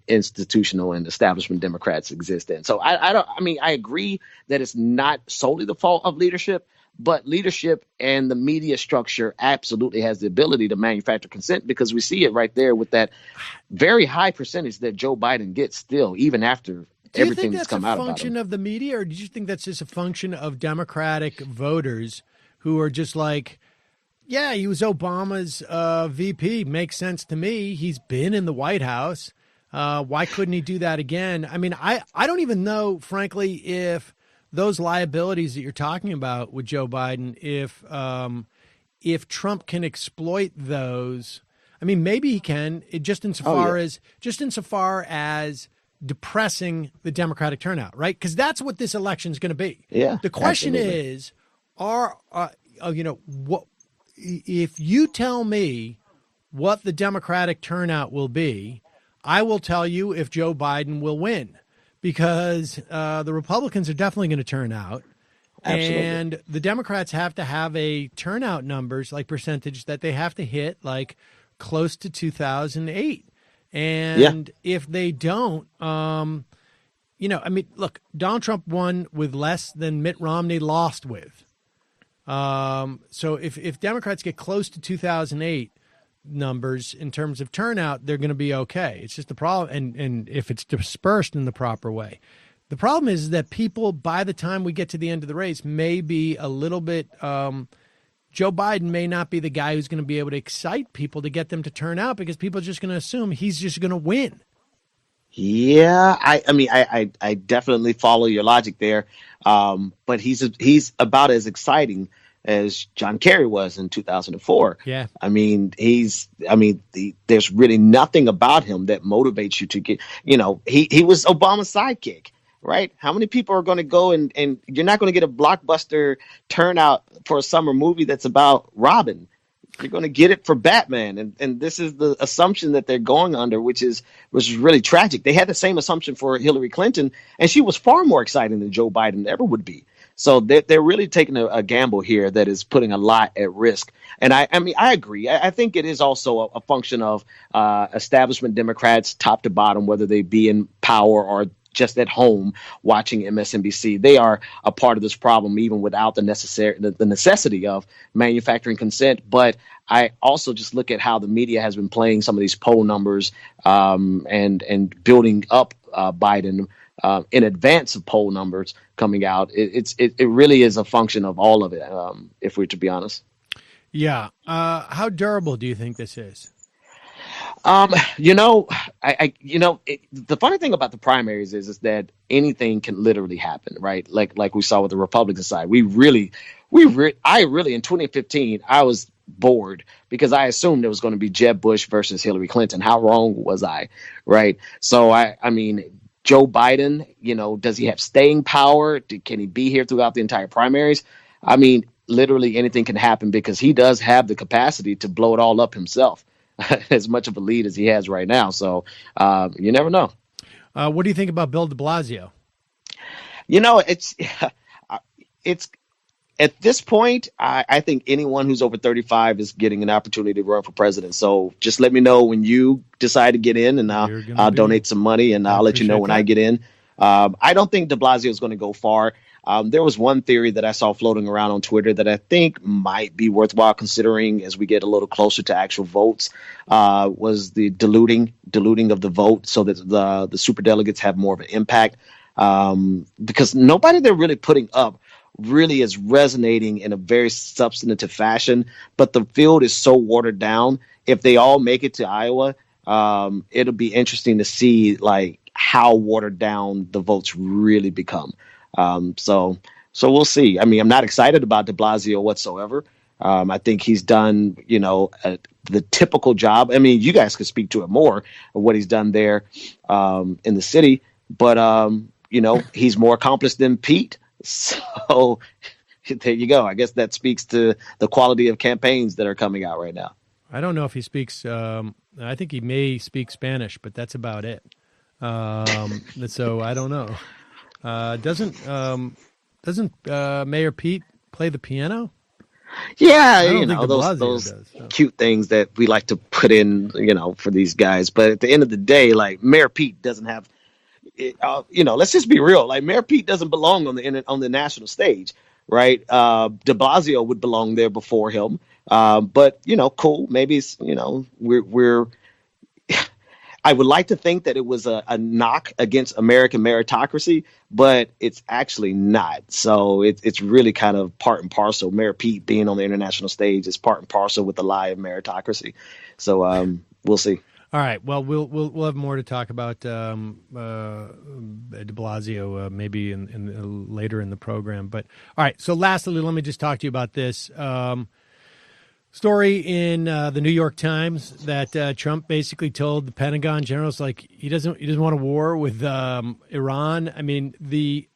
institutional and establishment Democrats exist in. So I agree that it's not solely the fault of leadership, but leadership and the media structure absolutely has the ability to manufacture consent, because we see it right there with that very high percentage that Joe Biden gets still, even after everything that's come out about him. Do you think that's a function of the media, or do you think that's just a function of Democratic voters who are just like, yeah, he was Obama's VP. Makes sense to me. He's been in the White House. Why couldn't he do that again? I mean, I don't even know, frankly, if those liabilities that you're talking about with Joe Biden, if Trump can exploit those. I mean, maybe he can, just insofar as depressing the Democratic turnout, right? Because that's what this election is going to be. Yeah. The question absolutely. is, what if you tell me what the Democratic turnout will be? I will tell you if Joe Biden will win, because the Republicans are definitely going to turn out. Absolutely. And the Democrats have to have a turnout numbers, like percentage, that they have to hit like close to 2008. And if they don't, I mean, look, Donald Trump won with less than Mitt Romney lost with. So if Democrats get close to 2008 numbers in terms of turnout, they're going to be okay. It's just the problem. And if it's dispersed in the proper way, the problem is that people, by the time we get to the end of the race, may be a little bit, Joe Biden may not be the guy who's going to be able to excite people to get them to turn out, because people are just going to assume he's just going to win. Yeah, I definitely follow your logic there. But he's about as exciting as John Kerry was in 2004. Yeah. I mean, there's really nothing about him that motivates you to get, he was Obama's sidekick. Right? How many people are going to go and you're not going to get a blockbuster turnout for a summer movie that's about Robin. You're going to get it for Batman. And this is the assumption that they're going under, which is really tragic. They had the same assumption for Hillary Clinton, and she was far more exciting than Joe Biden ever would be. So they're really taking a gamble here that is putting a lot at risk. And I agree. I think it is also a function of establishment Democrats, top to bottom, whether they be in power or just at home watching MSNBC. They are a part of this problem, even without the necessity of manufacturing consent. But I also just look at how the media has been playing some of these poll numbers and building up Biden in advance of poll numbers coming out. It really is a function of all of it, if we're to be honest. Yeah. How durable do you think this is? The funny thing about the primaries is that anything can literally happen, right? Like we saw with the Republican side. I really in 2015, I was bored because I assumed it was going to be Jeb Bush versus Hillary Clinton. How wrong was I? Right. So I mean, Joe Biden, does he have staying power? Can he be here throughout the entire primaries? I mean, literally anything can happen, because he does have the capacity to blow it all up himself. As much of a lead as he has right now. So you never know. What do you think about Bill de Blasio? It's at this point, I think anyone who's over 35 is getting an opportunity to run for president. So just let me know when you decide to get in, and I'll donate some money, and I'll let you know when I get in. I don't think de Blasio is going to go far. There was one theory that I saw floating around on Twitter that I think might be worthwhile considering as we get a little closer to actual votes, was the diluting of the vote so that the superdelegates have more of an impact, because nobody they're really putting up really is resonating in a very substantive fashion, but the field is so watered down. If they all make it to Iowa, it'll be interesting to see like how watered down the votes really become. So we'll see. I mean, I'm not excited about de Blasio whatsoever. I think he's done, the typical job. I mean, you guys could speak to it more of what he's done there in the city, but he's more accomplished than Pete. So there you go. I guess that speaks to the quality of campaigns that are coming out right now. I don't know if he speaks. I think he may speak Spanish, but that's about it. So I don't know. Doesn't Mayor Pete play the piano? Yeah, those cute things that we like to put in, for these guys. But at the end of the day, like Mayor Pete doesn't have. Let's just be real. Like Mayor Pete doesn't belong on the national stage, right? De Blasio would belong there before him. But cool. Maybe it's, we're. I would like to think that it was a knock against American meritocracy, but it's actually not. So it's really kind of part and parcel. Mayor Pete being on the international stage is part and parcel with the lie of meritocracy. So we'll see. All right. Well, we'll have more to talk about de Blasio maybe in later in the program. But all right. So lastly, let me just talk to you about this story in the New York Times that Trump basically told the Pentagon generals like he doesn't want a war with Iran. I mean, the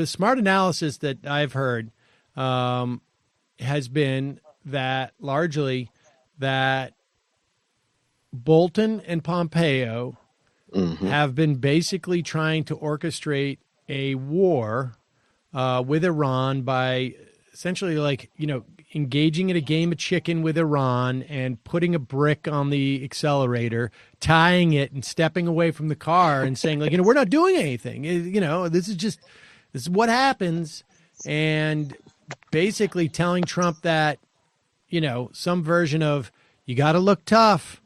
smart analysis that I've heard has been that largely that Bolton and Pompeo have been basically trying to orchestrate a war with Iran by essentially engaging in a game of chicken with Iran and putting a brick on the accelerator, tying it and stepping away from the car and saying we're not doing anything. This is what happens. And basically telling Trump that, some version of you got to look tough.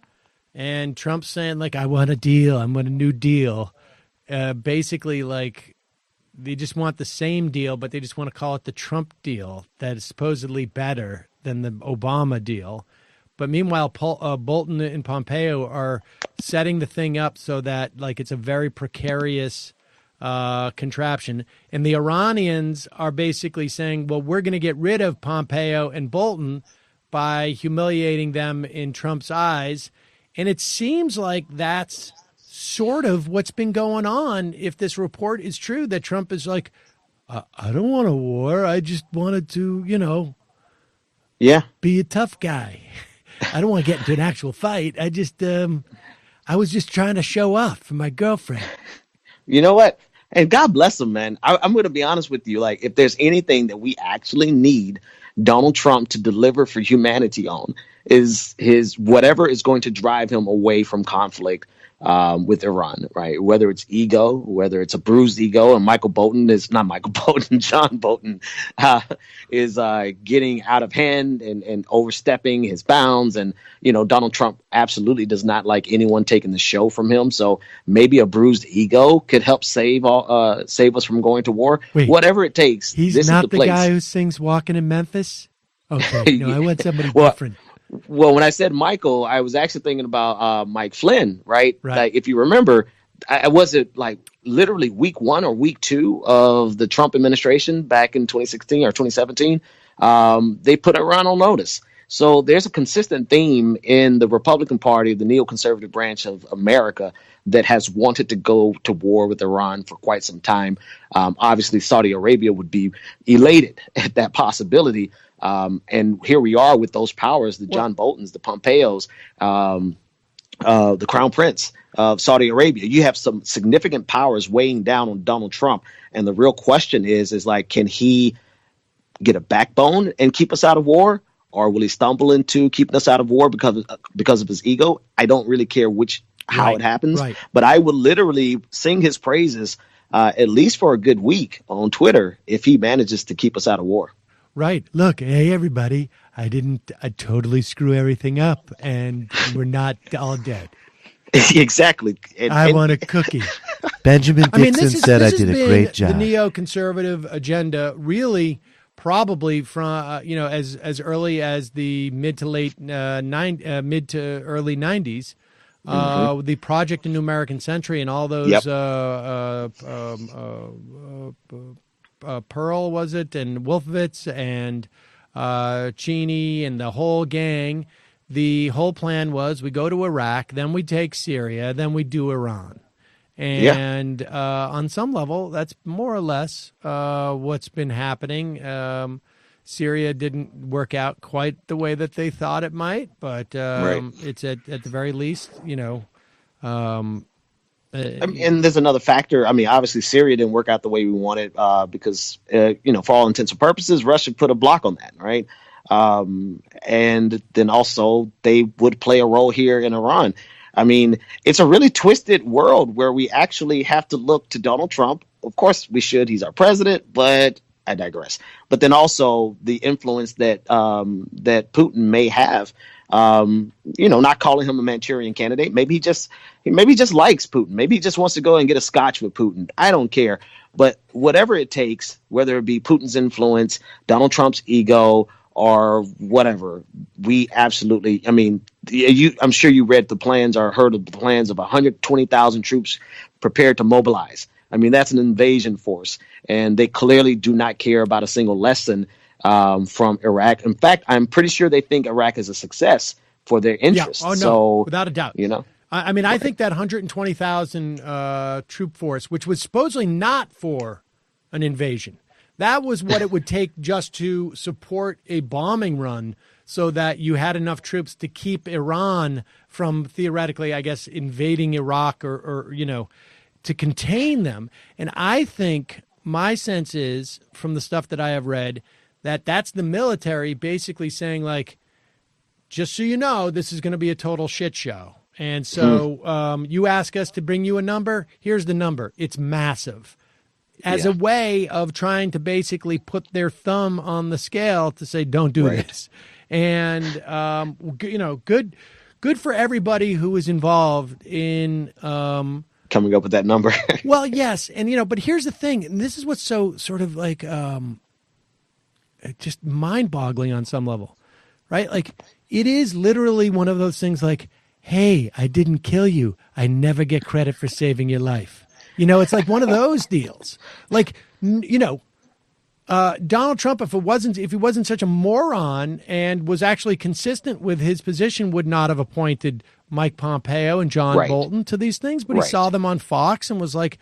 And Trump's saying, I want a deal. I want a new deal. Basically, they just want the same deal, but they just want to call it the Trump deal that is supposedly better than the Obama deal. But meanwhile, Bolton and Pompeo are setting the thing up so that, it's a very precarious contraption. And the Iranians are basically saying, well, we're going to get rid of Pompeo and Bolton by humiliating them in Trump's eyes. And it seems like that's sort of what's been going on if this report is true, that Trump is like, I don't want a war. I just wanted to, be a tough guy. I don't want to get into an actual fight. I was just trying to show off for my girlfriend. You know what? And God bless him, man. I'm going to be honest with you. If there's anything that we actually need Donald Trump to deliver for humanity on is his whatever is going to drive him away from conflict with Iran, right? Whether it's ego, whether it's a bruised ego, and John Bolton is getting out of hand and overstepping his bounds. And, Donald Trump absolutely does not like anyone taking the show from him. So maybe a bruised ego could help save us from going to war. Wait, whatever it takes. He's not the guy who sings Walking in Memphis? Okay, no, I want somebody different. Well, when I said Michael, I was actually thinking about Mike Flynn, right? Right. If you remember, I was it literally week 1 or week 2 of the Trump administration back in 2016 or 2017. They put Iran on notice. So there's a consistent theme in the Republican Party, the neoconservative branch of America, that has wanted to go to war with Iran for quite some time. Obviously, Saudi Arabia would be elated at that possibility. And here we are with those powers, the John Boltons, the Pompeos, the Crown Prince of Saudi Arabia. You have some significant powers weighing down on Donald Trump. And the real question is can he get a backbone and keep us out of war? Or will he stumble into keeping us out of war because of his ego? I don't really care how it happens, but I would literally sing his praises at least for a good week on Twitter if he manages to keep us out of war. Right. Look, hey, everybody, I totally screw everything up and we're not all dead. Exactly. I want a cookie. Benjamin Dixon said I did a great job. The neoconservative agenda really probably from as early as the mid to early 90s. The Project A New American Century and all those Pearl, was it, and Wolfowitz and Cheney and the whole gang. The whole plan was we go to Iraq, then we take Syria, then we do Iran. And on some level, that's more or less what's been happening. Syria didn't work out quite the way that they thought it might, but it's at the very least, and there's another factor. I mean, obviously, Syria didn't work out the way we wanted because, for all intents and purposes, Russia put a block on that, right? And then also they would play a role here in Iran. I mean, it's a really twisted world where we actually have to look to Donald Trump. Of course, we should. He's our president, but I digress. But then also the influence that that Putin may have. Not calling him a Manchurian candidate. Maybe he just likes Putin. Maybe he just wants to go and get a scotch with Putin. I don't care. But whatever it takes, whether it be Putin's influence, Donald Trump's ego, or whatever, we absolutely, I'm sure you read the plans or heard of the plans of 120,000 troops prepared to mobilize. I mean, that's an invasion force, and they clearly do not care about a single lesson from Iraq. In fact, I'm pretty sure they think Iraq is a success for their interests. Yeah. Oh, no, so, without a doubt. I think that 120,000 troop force, which was supposedly not for an invasion, that was what it would take just to support a bombing run so that you had enough troops to keep Iran from theoretically, I guess, invading Iraq or to contain them. And I think my sense is, from the stuff that I have read, that that's the military basically saying, like, just so you know, this is going to be a total shit show. And so you ask us to bring you a number. Here's the number. It's massive. As a way of trying to basically put their thumb on the scale to say, don't do this. And, good for everybody who was involved in coming up with that number. Well, yes. And, but here's the thing. And this is what's so sort of like just mind boggling on some level, right? Like, it is literally one of those things like, hey, I didn't kill you. I never get credit for saving your life. It's like one of those deals. Like, Donald Trump, if he wasn't such a moron and was actually consistent with his position, would not have appointed Mike Pompeo and John Bolton to these things. But he saw them on Fox and was like,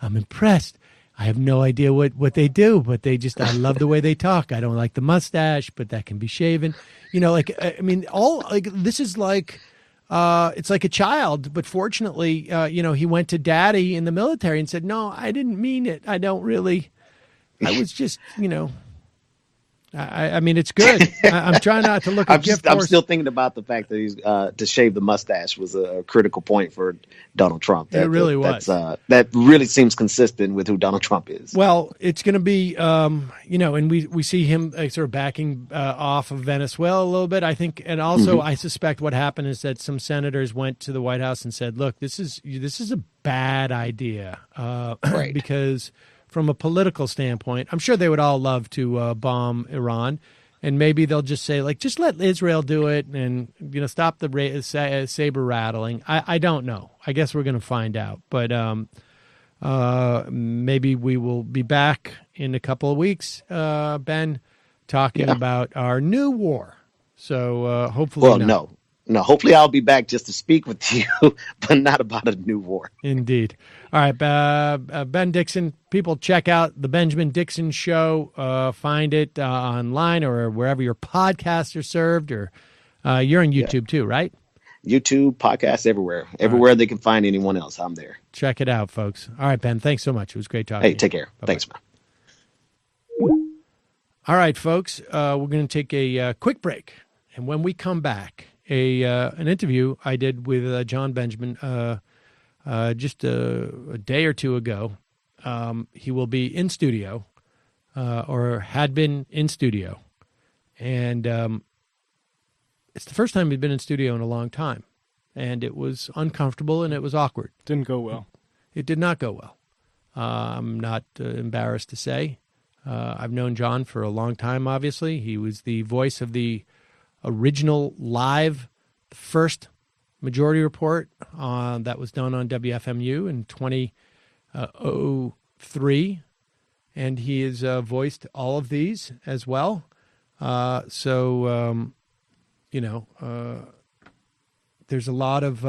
I'm impressed. I have no idea what they do, but I love the way they talk. I don't like the mustache, but that can be shaven. This is like, it's like a child, but fortunately, he went to daddy in the military and said, no, I didn't mean it. I don't really, I was just, it's good. I'm trying not to look at gift horse. I'm still thinking about the fact that he's to shave the mustache was a critical point for Donald Trump. It really was. That really seems consistent with who Donald Trump is. Well, it's going to be, and we see him sort of backing off of Venezuela a little bit, I think. And also, I suspect what happened is that some senators went to the White House and said, look, this is a bad idea because from a political standpoint, I'm sure they would all love to bomb Iran. And maybe they'll just say, like, just let Israel do it and, stop the saber rattling. I don't know. I guess we're going to find out. But maybe we will be back in a couple of weeks, Ben, talking about our new war. So hopefully No, hopefully I'll be back just to speak with you, but not about a new war. Indeed. All right, Ben Dixon, people check out the Benjamin Dixon Show. Find it online or wherever your podcasts are served, or you're on YouTube too, right? YouTube, podcasts, everywhere. Everywhere they can find anyone else, I'm there. Check it out, folks. All right, Ben, thanks so much. It was great talking to you. Hey, take care. Bye-bye. Thanks, man. All right, folks, we're going to take a quick break. And when we come back, an interview I did with Jon Benjamin just a day or two ago. He will be in studio or had been in studio. And it's the first time he'd been in studio in a long time. And it was uncomfortable and it was awkward. Didn't go well. It did not go well. I'm not embarrassed to say. I've known Jon for a long time, obviously. He was the voice of the original live first Majority Report that was done on WFMU in 2003. And he has voiced all of these as well. There's a lot of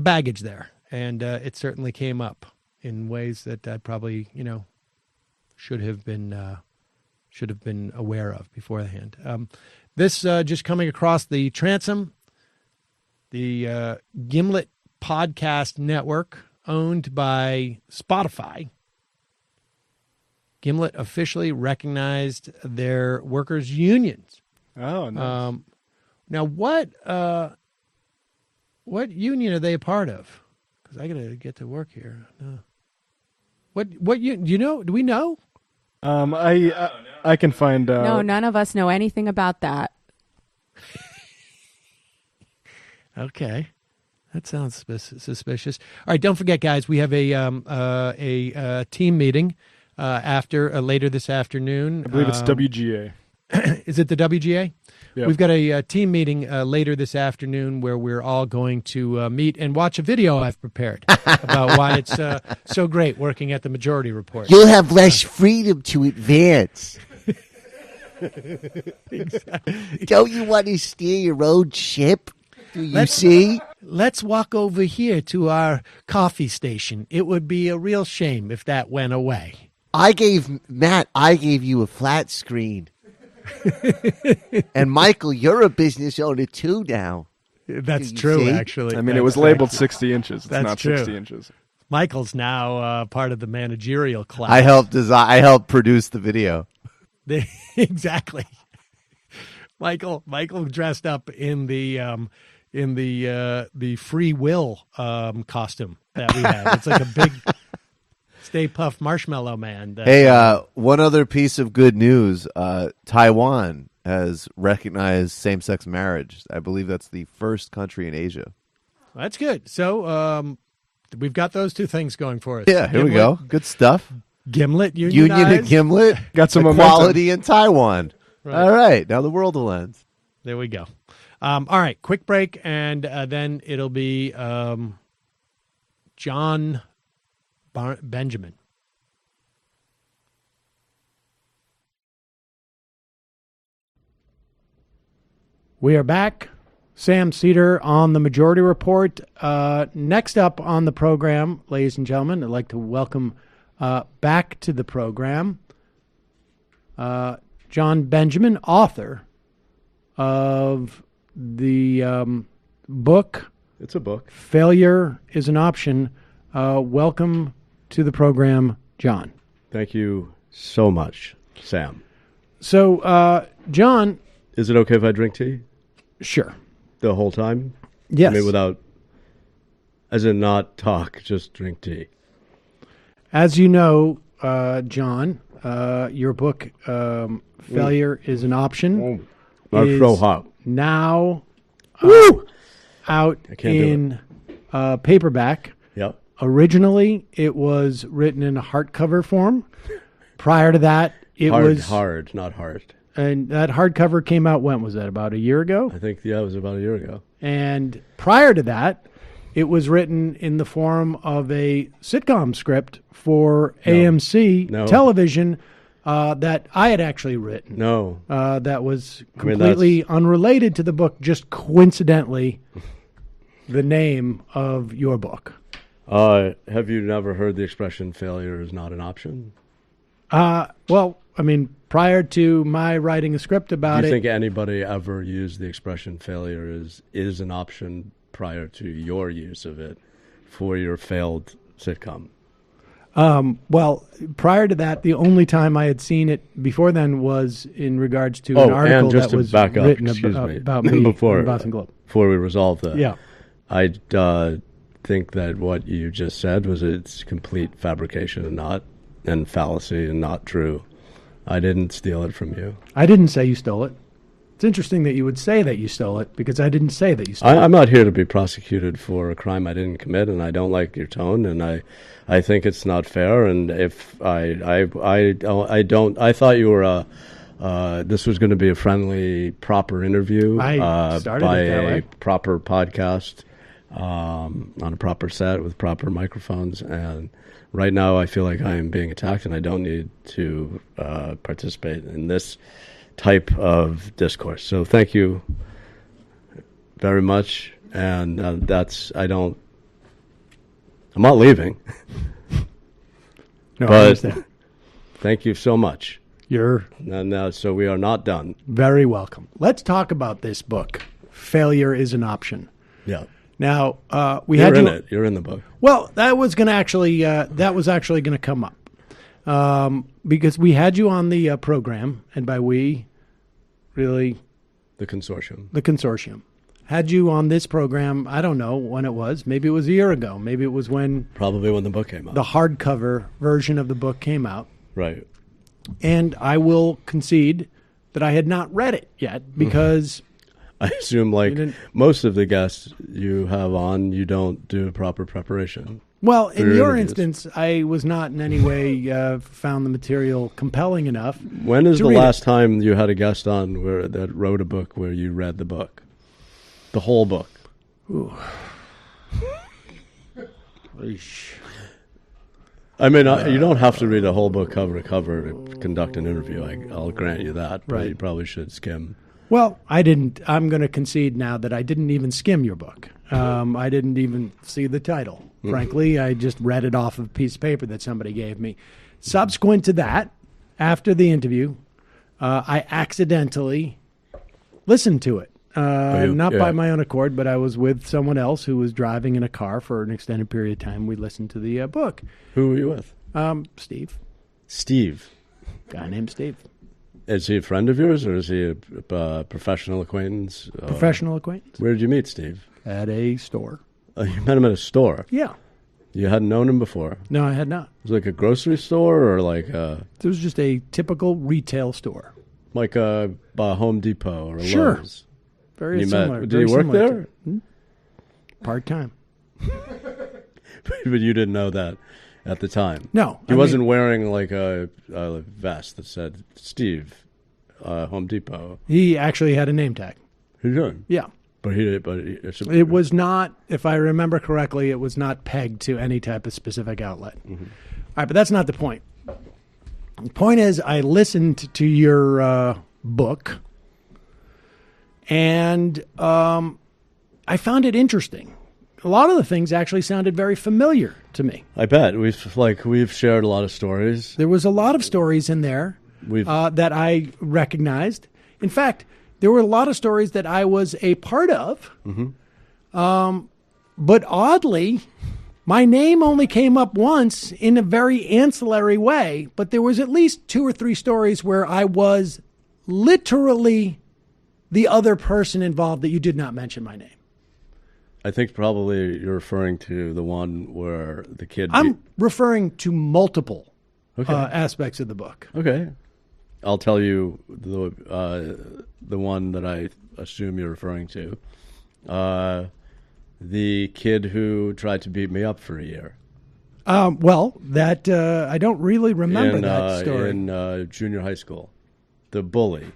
baggage there. And it certainly came up in ways that I probably, should have been aware of beforehand. This just coming across the transom, the Gimlet Podcast Network, owned by Spotify. Gimlet officially recognized their workers' unions. Oh, nice. Now, what union are they a part of? Because I got to get to work here. No. What do you know? Do we know? I can find out. No, none of us know anything about that. Okay. That sounds suspicious. All right, don't forget, guys, we have a team meeting after later this afternoon. I believe it's WGA. Is it the WGA? Yep. We've got a team meeting later this afternoon where we're all going to meet and watch a video I've prepared about why it's so great working at the Majority Report. You'll have less freedom to advance. Exactly. Don't you want to steer your own ship? Do you see? Let's walk over here to our coffee station. It would be a real shame if that went away. I gave you a flat screen. And Michael, you're a business owner too now. That's true, actually. I mean, it was labeled 60 inches. It's not true. 60 inches. Michael's now part of the managerial class. I helped produce the video. Exactly. Michael dressed up in the Free Will costume that we have. It's like a big Stay Puft Marshmallow Man. Hey, one other piece of good news. Taiwan has recognized same-sex marriage. I believe that's the first country in Asia. That's good. So we've got those two things going for us. Yeah, here we go. Good stuff. Gimlet Union and Gimlet. Got some equality in Taiwan. Right. All right. Now the world will end. There we go. All right. Quick break, and then it'll be Jon Benjamin. We are back. Sam Cedar on the Majority Report. Next up on the program, ladies and gentlemen, I'd like to welcome back to the program Jon Benjamin, author of the book. It's a book. Failure is an Option. Welcome to the program, Jon. Thank you so much, Sam. So, Jon. Is it okay if I drink tea? Sure. The whole time? Yes. I mean, as in not talk, just drink tea. As you know, Jon, your book, Failure is an Option, is so hot. Now out in paperback. Yep. Originally, it was written in a hardcover form. Prior to that, it was... Hard, not hard. And that hardcover came out, when was that, about a year ago? I think, yeah, it was about a year ago. And prior to that, it was written in the form of a sitcom script for AMC television that I had actually written. No. That was completely unrelated to the book, just coincidentally the name of your book. Have you never heard the expression failure is not an option? Well, I mean, prior to my writing a script about it... Do you think anybody ever used the expression failure is an option prior to your use of it for your failed sitcom? Well, prior to that, the only time I had seen it before then was in regards to an article that was written about me before, in Boston Globe. Before we resolve that. Yeah. I think that what you just said was it's complete fabrication and fallacy and not true. I didn't steal it from you. I didn't say you stole it. It's interesting that you would say that you stole it, because I didn't say that you stole it. I'm not here to be prosecuted for a crime I didn't commit, and I don't like your tone, and I think it's not fair. And if I thought you were this was going to be a friendly, proper interview I started by it that a way. proper podcast on a proper set with proper microphones. And right now, I feel like I am being attacked, and I don't need to participate in this type of discourse. So thank you very much. And I'm not leaving. No, I but understand. thank you so much. You're So we are not done. very welcome. Let's talk about this book, Failure is an Option. Yeah. Now, You're in it. You're in the book. Well, that was going to actually going to come up. Because we had you on the program, and by we, really, The consortium. the consortium, had you on this program. I don't know when it was. Maybe it was a year ago. Maybe it was when Probably when the book came out. the hardcover version of the book came out. Right. And I will concede that I had not read it yet, because I assume, like didn't- most of the guests you have on, you don't do proper preparation. well, For in your your interviews. instance, I was not in any way found the material compelling enough. When is to the read it. last time you had a guest on that wrote a book where you read the book? The whole book? I mean, you don't have to read a whole book cover to cover to conduct an interview. I'll grant you that. But Right. you probably should skim. Well, I didn't. I'm going to concede now that I didn't even skim your book. I didn't even see the title. Frankly, I just read it off of a piece of paper that somebody gave me. Subsequent to that, after the interview, I accidentally listened to it. Not by my own accord, but I was with someone else who was driving in a car for an extended period of time. We listened to the book. Who were you with? Steve. Steve. Guy named Steve. Is he a friend of yours, or is he a professional acquaintance? Professional acquaintance. Where did you meet Steve? At a store. You met him at a store. Yeah. You hadn't known him before. No, I had not. It was like a grocery store, or like a It was just a typical retail store. Home Depot or a Sure. Lowe's. Very You similar. met. Did very he work similar there? to- Part-time. But you didn't know that at the time. No. He I wasn't mean, wearing like a vest that said Steve, Home Depot. he actually had a name tag. He did. Yeah. It It was not, if I remember correctly, it was not pegged to any type of specific outlet. Mm-hmm. All right, but that's not the point. The point is, I listened to your book, and I found it interesting. A lot of the things actually sounded very familiar to me. I bet we've shared a lot of stories. There was a lot of stories in there that I recognized. In fact, there were a lot of stories that I was a part of. But oddly, my name only came up once in a very ancillary way. But there was at least 2 or 3 stories where I was literally the other person involved that you did not mention my name. I think probably you're referring to the one where the kid. I'm referring to multiple aspects of the book. Okay. I'll tell you the one that I assume you're referring to. The kid who tried to beat me up for a year. Well, that I don't really remember in, that story. In junior high school. The bully.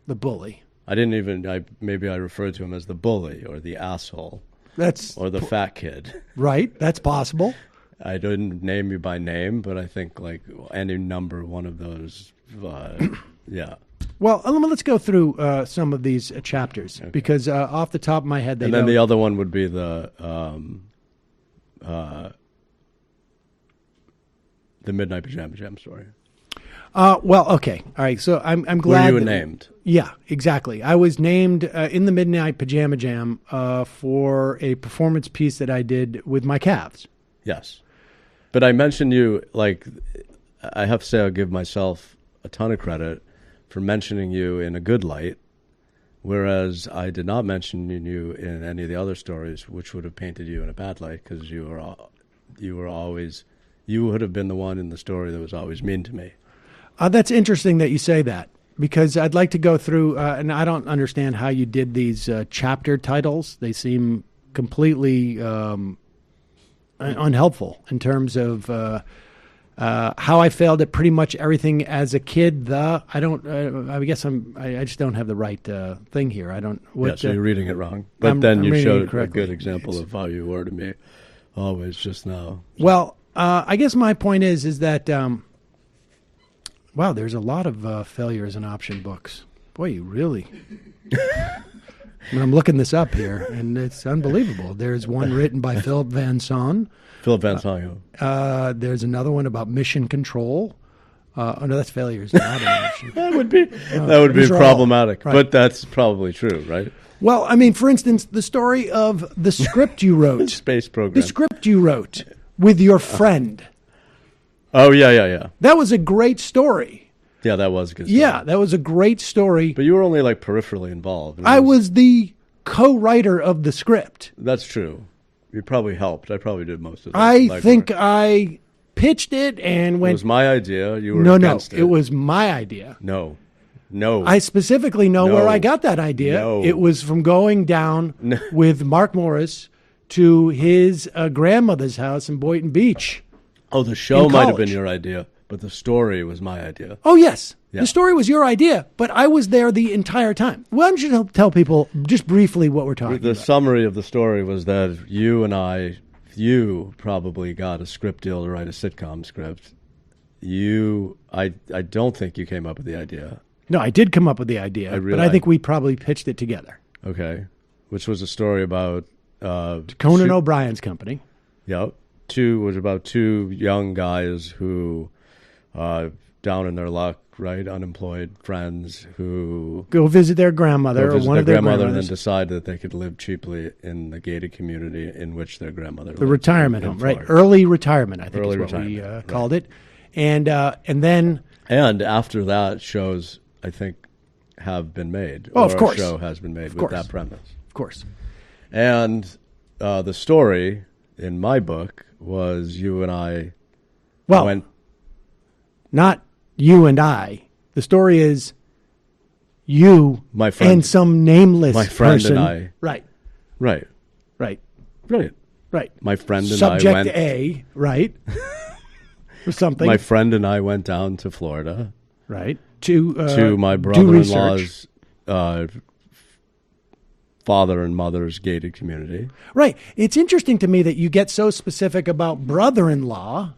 The bully. I didn't even. Maybe I referred to him as the bully or the asshole. Or the fat kid. Right. That's possible. I didn't name you by name, but I think like any number one of those. Yeah. Well, let's go through some of these chapters because off the top of my head, and then the other one would be the Midnight Pajama Jam story. Well, okay, all right. So I'm glad. Were you named? Yeah, exactly. I was named in the Midnight Pajama Jam for a performance piece that I did with my calves. Yes, but I mentioned you. Like, I have to say, I'll give myself a ton of credit for mentioning you in a good light, whereas I did not mention you in any of the other stories, which would have painted you in a bad light because you would have been the one in the story that was always mean to me. That's interesting that you say that because I'd like to go through, and I don't understand how you did these chapter titles. They seem completely unhelpful in terms of how I failed at pretty much everything as a kid. I guess I just don't have the right thing here. I don't. So you're reading it wrong. But then you showed a good example of how you were to me always just now. Well, I guess my point is that, wow, there's a lot of failures in option books. Boy, you really... I'm looking this up here, and it's unbelievable. There's one written by Philip Van Son. Philip Van Son. There's another one about mission control. No, that's failures. Not that would be problematic, right. But that's probably true, right? Well, I mean, for instance, the story of the script you wrote. Space program. The script you wrote with your friend. Oh, yeah. That was a great story. Yeah, that was a good story. Yeah, that was a great story. But you were only like peripherally involved. I was the co-writer of the script. That's true. You probably helped. I probably did most of it. I think I pitched it and went... It was my idea. You were against it. No, it was my idea. No. I specifically know where I got that idea. No. It was from going down with Mark Morris to his grandmother's house in Boynton Beach. Oh, the show might have been your idea. But the story was my idea. Oh, yes. Yeah. The story was your idea, but I was there the entire time. Why don't you tell people just briefly what we're talking about? The summary of the story was that you probably got a script deal to write a sitcom script. I don't think you came up with the idea. No, I did come up with the idea, but I think we probably pitched it together. Okay. Which was a story about... Conan O'Brien's company. Yep. Was about two young guys who... down in their luck, right? Unemployed friends who go visit their grandmother or one of their grandmothers, and then decide that they could live cheaply in the gated community in which their grandmother lived. The retirement home, right? Early retirement, I think is what we called it. And then after that, shows I think have been made. Oh, of course, a show has been made with that premise. Of course. And the story in my book was you and I. Well, not you and I. The story is you, my friend, and some nameless my friend person. And I. Right. Brilliant. Right. My friend and Subject I went. A, right? Or something. My friend and I went down to Florida. Right. To my brother-in-law's father and mother's gated community. Right. It's interesting to me that you get so specific about brother-in-law.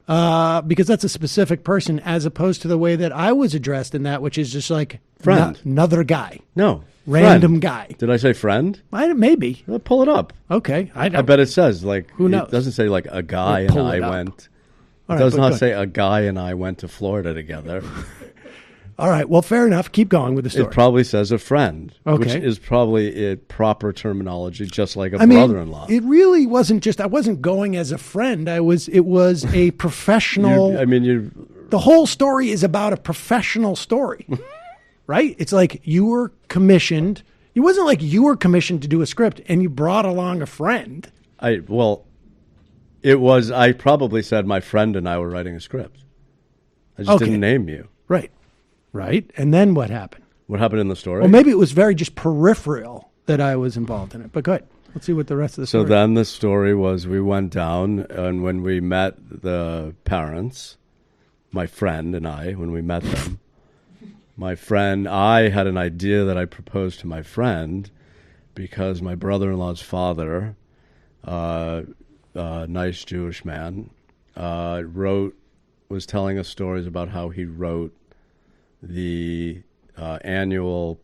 Because that's a specific person, as opposed to the way that I was addressed in that, which is just like friend, another guy. No, random guy. Did I say friend? Maybe. Well, pull it up. Okay, I bet it says like who knows. It doesn't say like a guy and I went. It does not say a guy and I went to Florida together. All right. Well, fair enough. Keep going with the story. It probably says a friend, which is probably a proper terminology, just like a brother-in-law. It really wasn't just. I wasn't going as a friend. It was a professional. The whole story is about a professional story, right? It's like you were commissioned. It wasn't like you were commissioned to do a script and you brought along a friend. It was. I probably said my friend and I were writing a script. I just didn't name you. Right. And then what happened? What happened in the story? Well, maybe it was very just peripheral that I was involved in it. But go ahead. Let's see what the rest of the story is. So then the story was we went down, and when we met the parents, my friend and I, when we met them, I had an idea that I proposed to my friend because my brother-in-law's father, nice Jewish man, was telling us stories about how he wrote the annual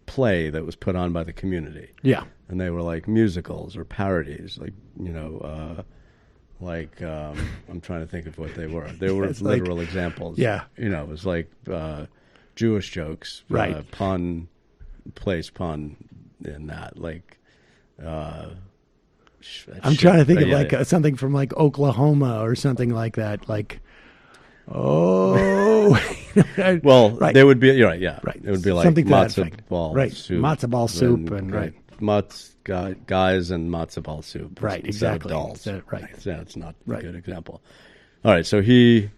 play that was put on by the community. Yeah. And they were like musicals or parodies, like, I'm trying to think of what they were. They were literal examples. Yeah. It was like Jewish jokes. Right. Pun in that. Like, I'm trying to think of something from like Oklahoma or something like that. Like, oh, well, right. They would be. You're right. Yeah, right. It would be like something matzo ball soup, matzo ball soup, and right, guys and matzo ball soup, right? Exactly. Dolls. Right. Yeah, it's not right. a good example. All right, so he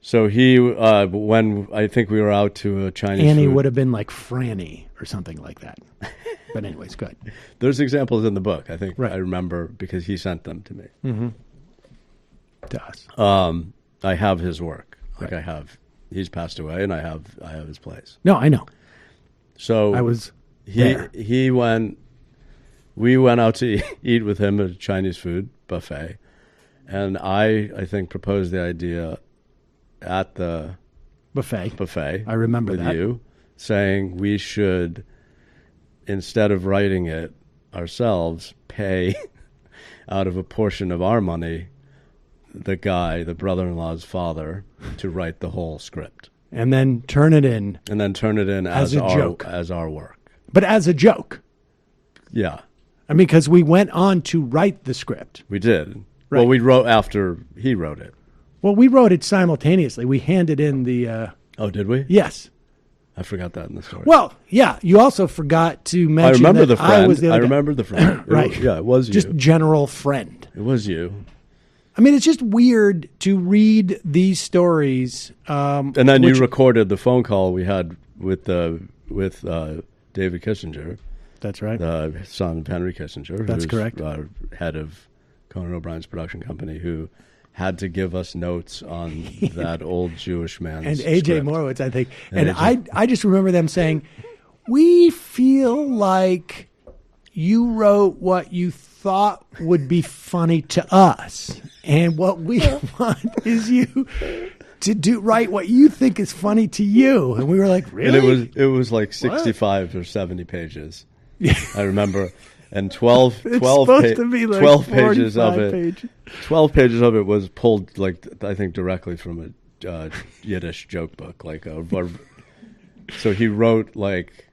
So he, when I think we were out to a Chinese Annie food. would have been like Franny or something like that. But anyways, good. There's examples in the book. I think Right. I remember because he sent them to me. Mm-hmm. To us. I have his work. Like Right. he's passed away, and I have his place. No, I know. So I was there. we went out to eat with him at a Chinese food buffet, and I think proposed the idea at the buffet. I remember with that. you, saying we should, instead of writing it ourselves, pay out of a portion of our money the brother-in-law's father, to write the whole script. And then turn it in. As a joke. As our work. But as a joke. Yeah. I mean, because we went on to write the script. We did. Right. Well, we wrote after he wrote it. Well, we wrote it simultaneously. We handed in the... Oh, did we? Yes. I forgot that in the story. Well, yeah. You also forgot to mention I remember that the friend. I was the other guy. remember the friend. Right. It was you. Just general friend. It was you. I mean, it's just weird to read these stories. And then you recorded the phone call we had with David Kissinger. That's right. The son of Henry Kissinger. That's who's, correct. Head of Conan O'Brien's production company, who had to give us notes on that old Jewish man's and A.J. script. Morowitz, I think. And I just remember them saying, we feel like you wrote what you thought would be funny to us. And what we want is you to write what you think is funny to you. And we were like, really? And it was like 65 or 70 pages. I remember. And 12 to be like 12 pages of it. pages. 12 pages of it was pulled, like, I think, directly from a Yiddish joke book. So he wrote, like,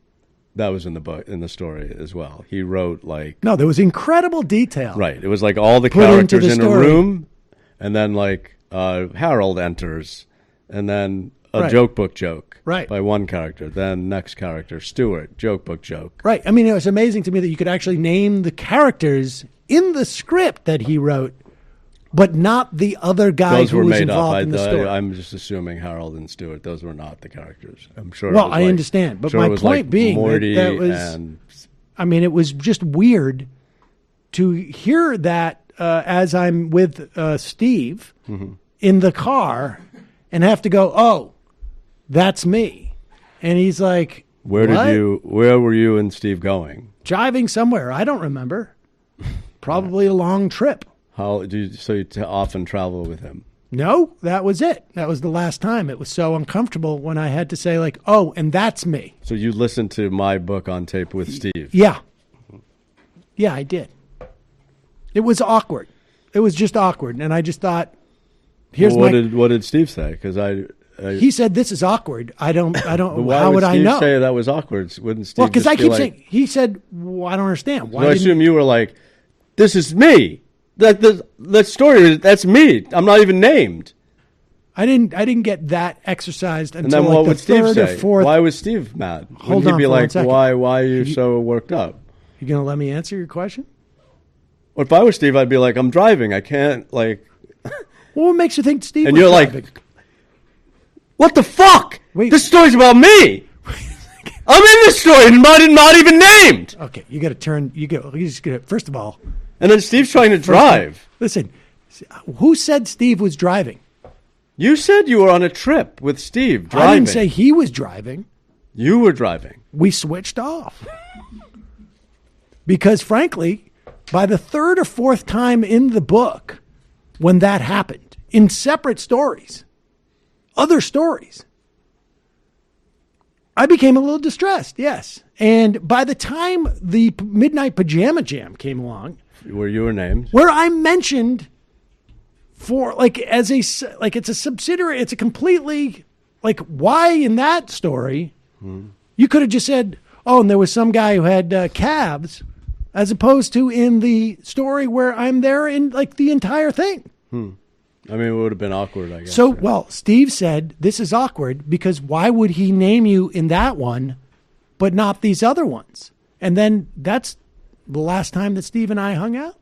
that was in the book, in the story as well. He wrote, like... No, there was incredible detail. Right. It was like all the Put characters into the in a story. room, and then, like, Harold enters, and then a Right. joke book joke Right. by one character. Then next character, Stuart, joke book joke. Right. I mean, it was amazing to me that you could actually name the characters in the script that he wrote, but not the other guy Those who were was made involved up. in the story. I'm just assuming Harold and Stuart. Those were not the characters. I'm sure. Well, it was I like- understand, but sure my it was point like being Morty that was. and I mean, it was just weird to hear that as I'm with Steve Mm-hmm. in the car and have to go, oh, that's me. And he's like, where "What?" were you and Steve going? Driving somewhere. I don't remember. Probably a long trip. How do you often travel with him? No, that was it. That was the last time. It was so uncomfortable when I had to say, like, oh, and that's me. So you listened to my book on tape with Steve? Yeah. Yeah, I did. It was awkward. It was just awkward. And I just thought, here's what did Steve say? Because he said, this is awkward. I don't, But why how would I Steve know? say that was awkward? Wouldn't Steve Well, because just I be keep like, saying, he said, well, I don't understand. So I assume you were like, this is me. That story, that's me. I'm not even named. I didn't get that exercised until And then like what the would Steve third say? or fourth. Why was Steve mad? Hold Wouldn't on he be for 1 like, second. why are you so worked up? You going to let me answer your question? Well, if I was Steve, I'd be like, I'm driving. I can't, like... Well, what makes you think Steve And was you're driving? like, what the fuck? This story's about me. I'm in this story and not even named. Okay, you got to turn. You just got to. First of all, and then Steve's trying to drive. Listen, who said Steve was driving? You said you were on a trip with Steve driving. I didn't say he was driving. You were driving. We switched off because, frankly, by the third or fourth time in the book, when that happened in separate stories, other stories, I became a little distressed, yes. And by the time the Midnight Pajama Jam came along, where you were named, where I mentioned for like as a like it's a subsidiary, it's a completely like why in that story you could have just said, oh, and there was some guy who had calves, as opposed to in the story where I'm there in like the entire thing. I mean, it would have been awkward, I guess. So, well, Steve said, this is awkward because why would he name you in that one, but not these other ones? And then that's the last time that Steve and I hung out.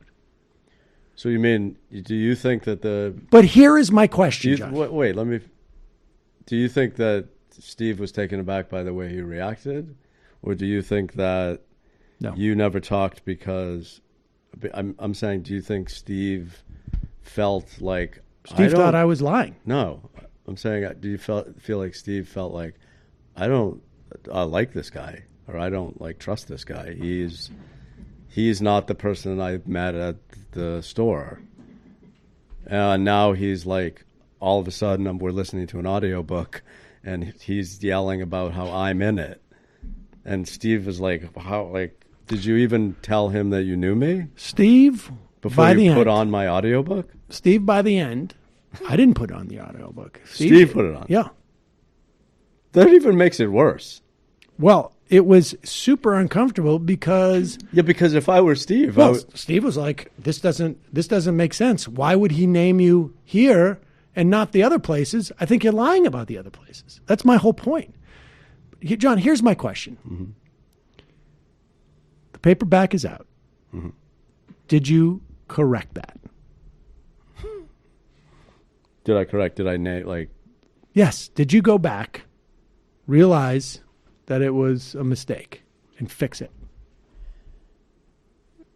So you mean, do you think that the... But here is my question, John. Wait, let me... do you think that Steve was taken aback by the way he reacted? Or do you think that you never talked because... I'm saying, do you think Steve felt like... Steve thought I was lying. No. I'm saying, do you feel like Steve felt like, I don't like this guy, or I don't trust this guy. He's not the person I met at the store. And now he's like, all of a sudden we're listening to an audiobook and he's yelling about how I'm in it. And Steve is like, did you even tell him that you knew me? Steve, before you put on my audiobook? Steve, by the end, I didn't put on the audiobook. Steve put it on. Yeah. That even makes it worse. Well, it was super uncomfortable because... Yeah, because if I were Steve... Steve was like, this doesn't make sense. Why would he name you here and not the other places? I think you're lying about the other places. That's my whole point. John, here's my question. Mm-hmm. The paperback is out. Mm-hmm. Did you correct that? Did I correct? Did I name, Yes. Did you go back, realize that it was a mistake, and fix it?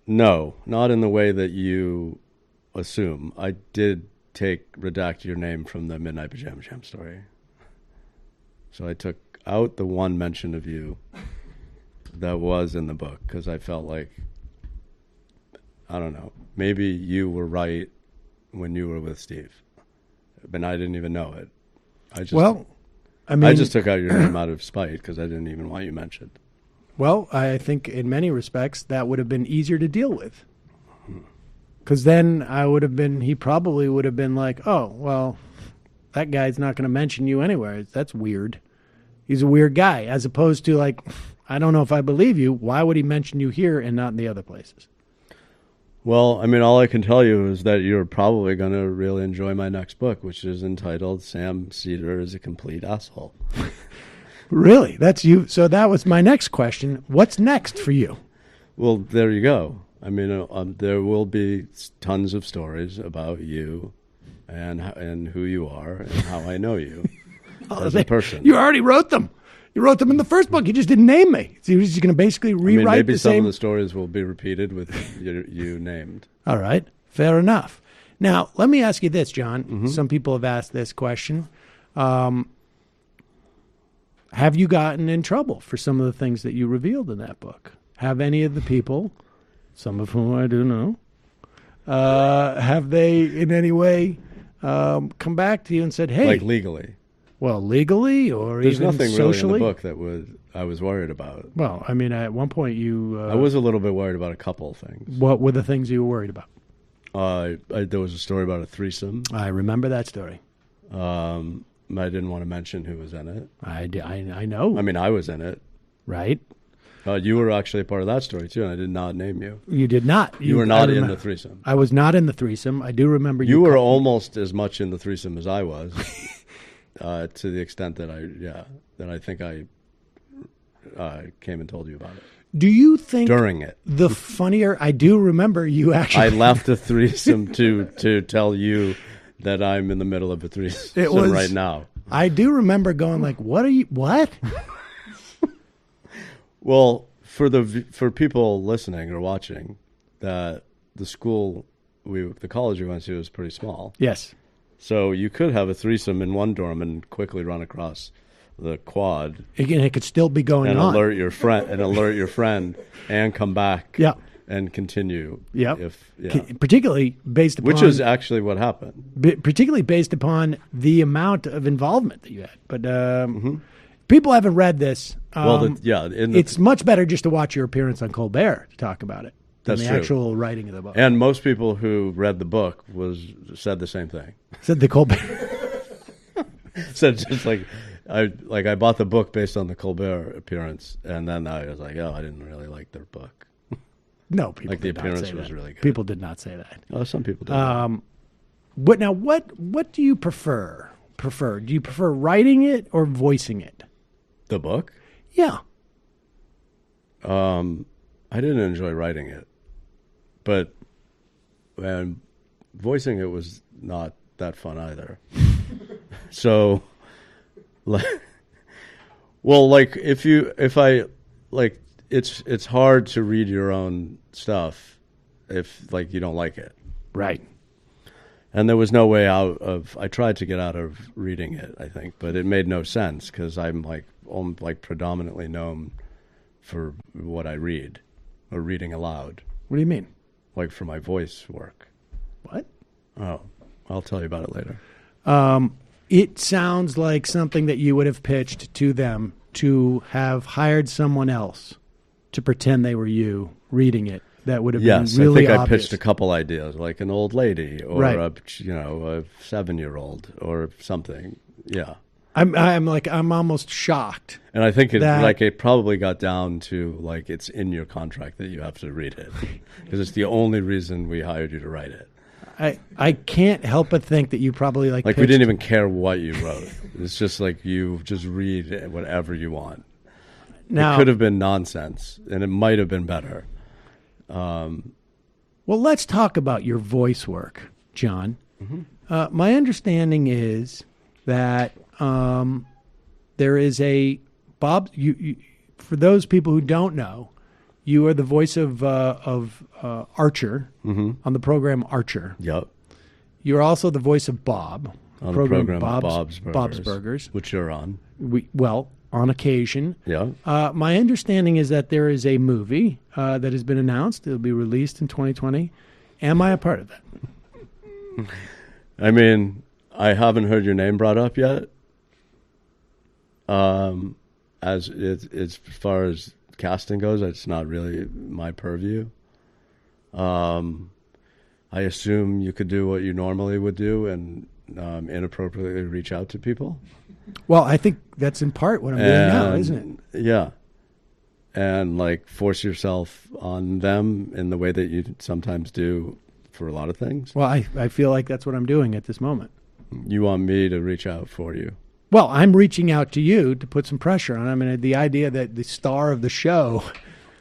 No, not in the way that you assume. I did redact your name from the Midnight Pajama Jam story. So I took out the one mention of you that was in the book because I felt like, I don't know, maybe you were right when you were with Steve. But I didn't even know it. I just took out your name out of spite because I didn't even want you mentioned. Well, I think in many respects that would have been easier to deal with. Because then he probably would have been like, oh, well, that guy's not going to mention you anywhere. That's weird. He's a weird guy. As opposed to I don't know if I believe you. Why would he mention you here and not in the other places? Well, all I can tell you is that you're probably going to really enjoy my next book, which is entitled Sam Seder is a Complete Asshole. Really? That's you. So that was my next question. What's next for you? Well, there you go. There will be tons of stories about you and who you are and how I know you as a person. You already wrote them. You wrote them in the first book. You just didn't name me. So you're just going to basically rewrite maybe the some same... of the stories will be repeated with you named. All right. Fair enough. Now, let me ask you this, John. Mm-hmm. Some people have asked this question. Have you gotten in trouble for some of the things that you revealed in that book? Have any of the people, some of whom I do know, have they in any way come back to you and said, hey... legally? Well, legally or There's even nothing socially? really in the book I was worried about. Well, at one point you... I was a little bit worried about a couple of things. What were the things you were worried about? There was a story about a threesome. I remember that story. I didn't want to mention who was in it. I know. I was in it. Right. You were actually a part of that story, too, and I did not name you. You did not. You were not in the threesome. I was not in the threesome. I do remember you. You were almost as much in the threesome as I was. To the extent that I think I came and told you about it. Do you think during it the funnier? I do remember you actually. I left a threesome to tell you that I'm in the middle of a threesome right now. I do remember going like, "What are you? What?" Well, for people listening or watching, that the college we went to was pretty small. Yes. So you could have a threesome in one dorm and quickly run across the quad. Again, it could still be going and on. Alert your friend and come back. Yeah. And continue. Yeah. Particularly based upon... Which is actually what happened. Particularly based upon the amount of involvement that you had. But people haven't read this. It's much better just to watch your appearance on Colbert to talk about it. That's the true. Actual writing of the book. And most people who read the book said the same thing. Said the Colbert. Said just I bought the book based on the Colbert appearance, and then I was like, oh, I didn't really like their book. No, people the did appearance not say was that. really good. People did not say that. Oh, some people did. What do you prefer? Do you prefer writing it or voicing it? The book? Yeah. I didn't enjoy writing it. But voicing it was not that fun either. So Well, like if I like, it's hard to read your own stuff if like you don't like it. Right. And there was no way out of. I tried to get out of reading it, I think, but it made no sense because I'm like predominantly known for what I read or reading aloud. What do you mean? Like for my voice work. What? Oh, I'll tell you about it later. It sounds like something that you would have pitched to them to have hired someone else to pretend they were you reading it. That would have been really I think obvious. I pitched a couple ideas, like an old lady or Right. a 7-year-old or something. Yeah. I'm almost shocked. And I think that- it probably got down to like it's in your contract that you have to read it because it's the only reason we hired you to write it. I can't help but think that you probably Like we pitched- didn't even care what you wrote. It's just like you just read whatever you want. Now, it could have been nonsense, and it might have been better. Well, let's talk about your voice work, John. Mm-hmm. My understanding is that there is a Bob. You, for those people who don't know, you are the voice of Archer on the program Archer. Yep. You're also the voice of Bob On the program Bob's Bob's Burgers, which you're on. On occasion. Yeah. My understanding is that there is a movie that has been announced. It'll be released in 2020. Am I a part of that? I mean, I haven't heard your name brought up yet. As far as casting goes, it's not really my purview. I assume you could do what you normally would do and inappropriately reach out to people. Well, I think that's in part what I'm doing now, isn't it? Yeah. And like force yourself on them in the way that you sometimes do for a lot of things. Well, I feel like that's what I'm doing at this moment. You want me to reach out for you? Well, I'm reaching out to you to put some pressure on. I mean, the idea that the star of the show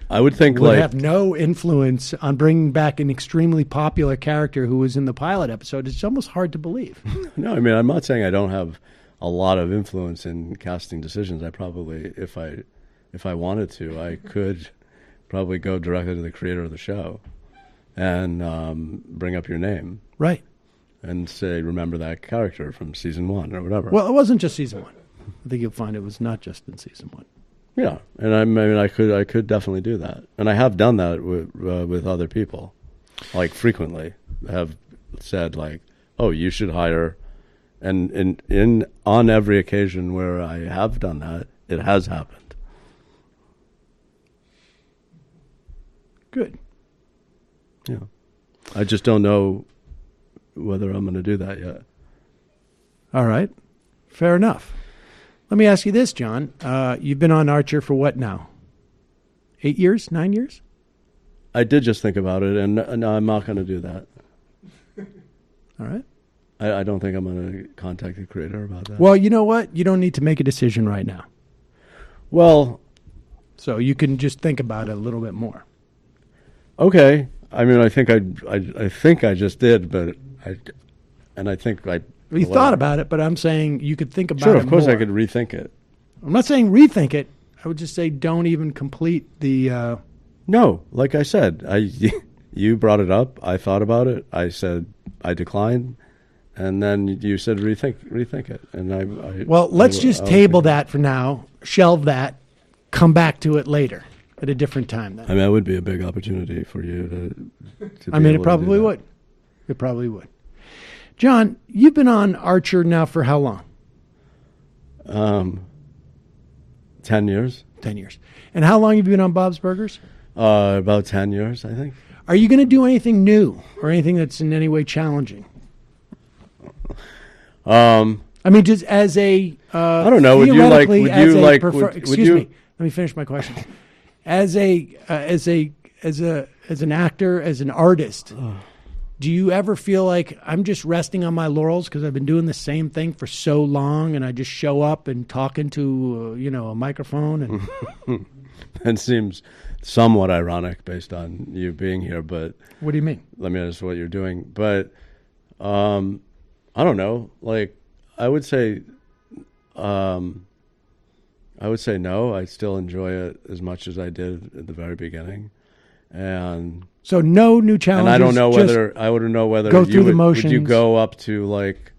I would think would like have no influence on bringing back an extremely popular character who was in the pilot episode, it's almost hard to believe. No, I mean, I'm not saying I don't have a lot of influence in casting decisions. I probably, if I wanted to, I could probably go directly to the creator of the show and bring up your name. Right. And say, remember that character from season 1 or whatever. Well, it wasn't just season 1. I think you'll find it was not just in season 1. Yeah, and I mean, I could definitely do that, and I have done that with other people, like frequently. Have said like, "Oh, you should hire," and on every occasion where I have done that, it has happened. Good. Yeah, I just don't know whether I'm going to do that yet. All right, fair enough. Let me ask you this, John. You've been on Archer for what now? 8 years? 9 years? I did just think about it, and no, I'm not going to do that. All right. I don't think I'm going to contact the creator about that. Well, you know what? You don't need to make a decision right now. Well, so you can just think about it a little bit more. Okay. I mean, I think I just did, but I think I. You thought about it, but I'm saying you could think about it. Sure, of course more. I could rethink it. I'm not saying rethink it. I would just say don't even complete the. No, like I said, you brought it up. I thought about it. I said I declined, and then you said rethink it, and I. Well, let's just table that for now. Shelve that. Come back to it later at a different time. Then. I mean, that would be a big opportunity for you to I mean, it probably would. It probably would. John, you've been on Archer now for how long? 10 years. 10 years. And how long have you been on Bob's Burgers? About 10 years, I think. Are you going to do anything new or anything that's in any way challenging? I mean, just as a I don't know. Would you like? Would you like? Excuse me. Let me finish my question. As an actor, as an artist, do you ever feel like I'm just resting on my laurels because I've been doing the same thing for so long, and I just show up and talk into a microphone? And That seems somewhat ironic based on you being here, but what do you mean? Let me ask what you're doing. But I don't know. Like I would say, I would say no. I still enjoy it as much as I did at the very beginning, and so no new challenges. And I don't know whether I wouldn't know whether go you through the would, motions. Would you go up to like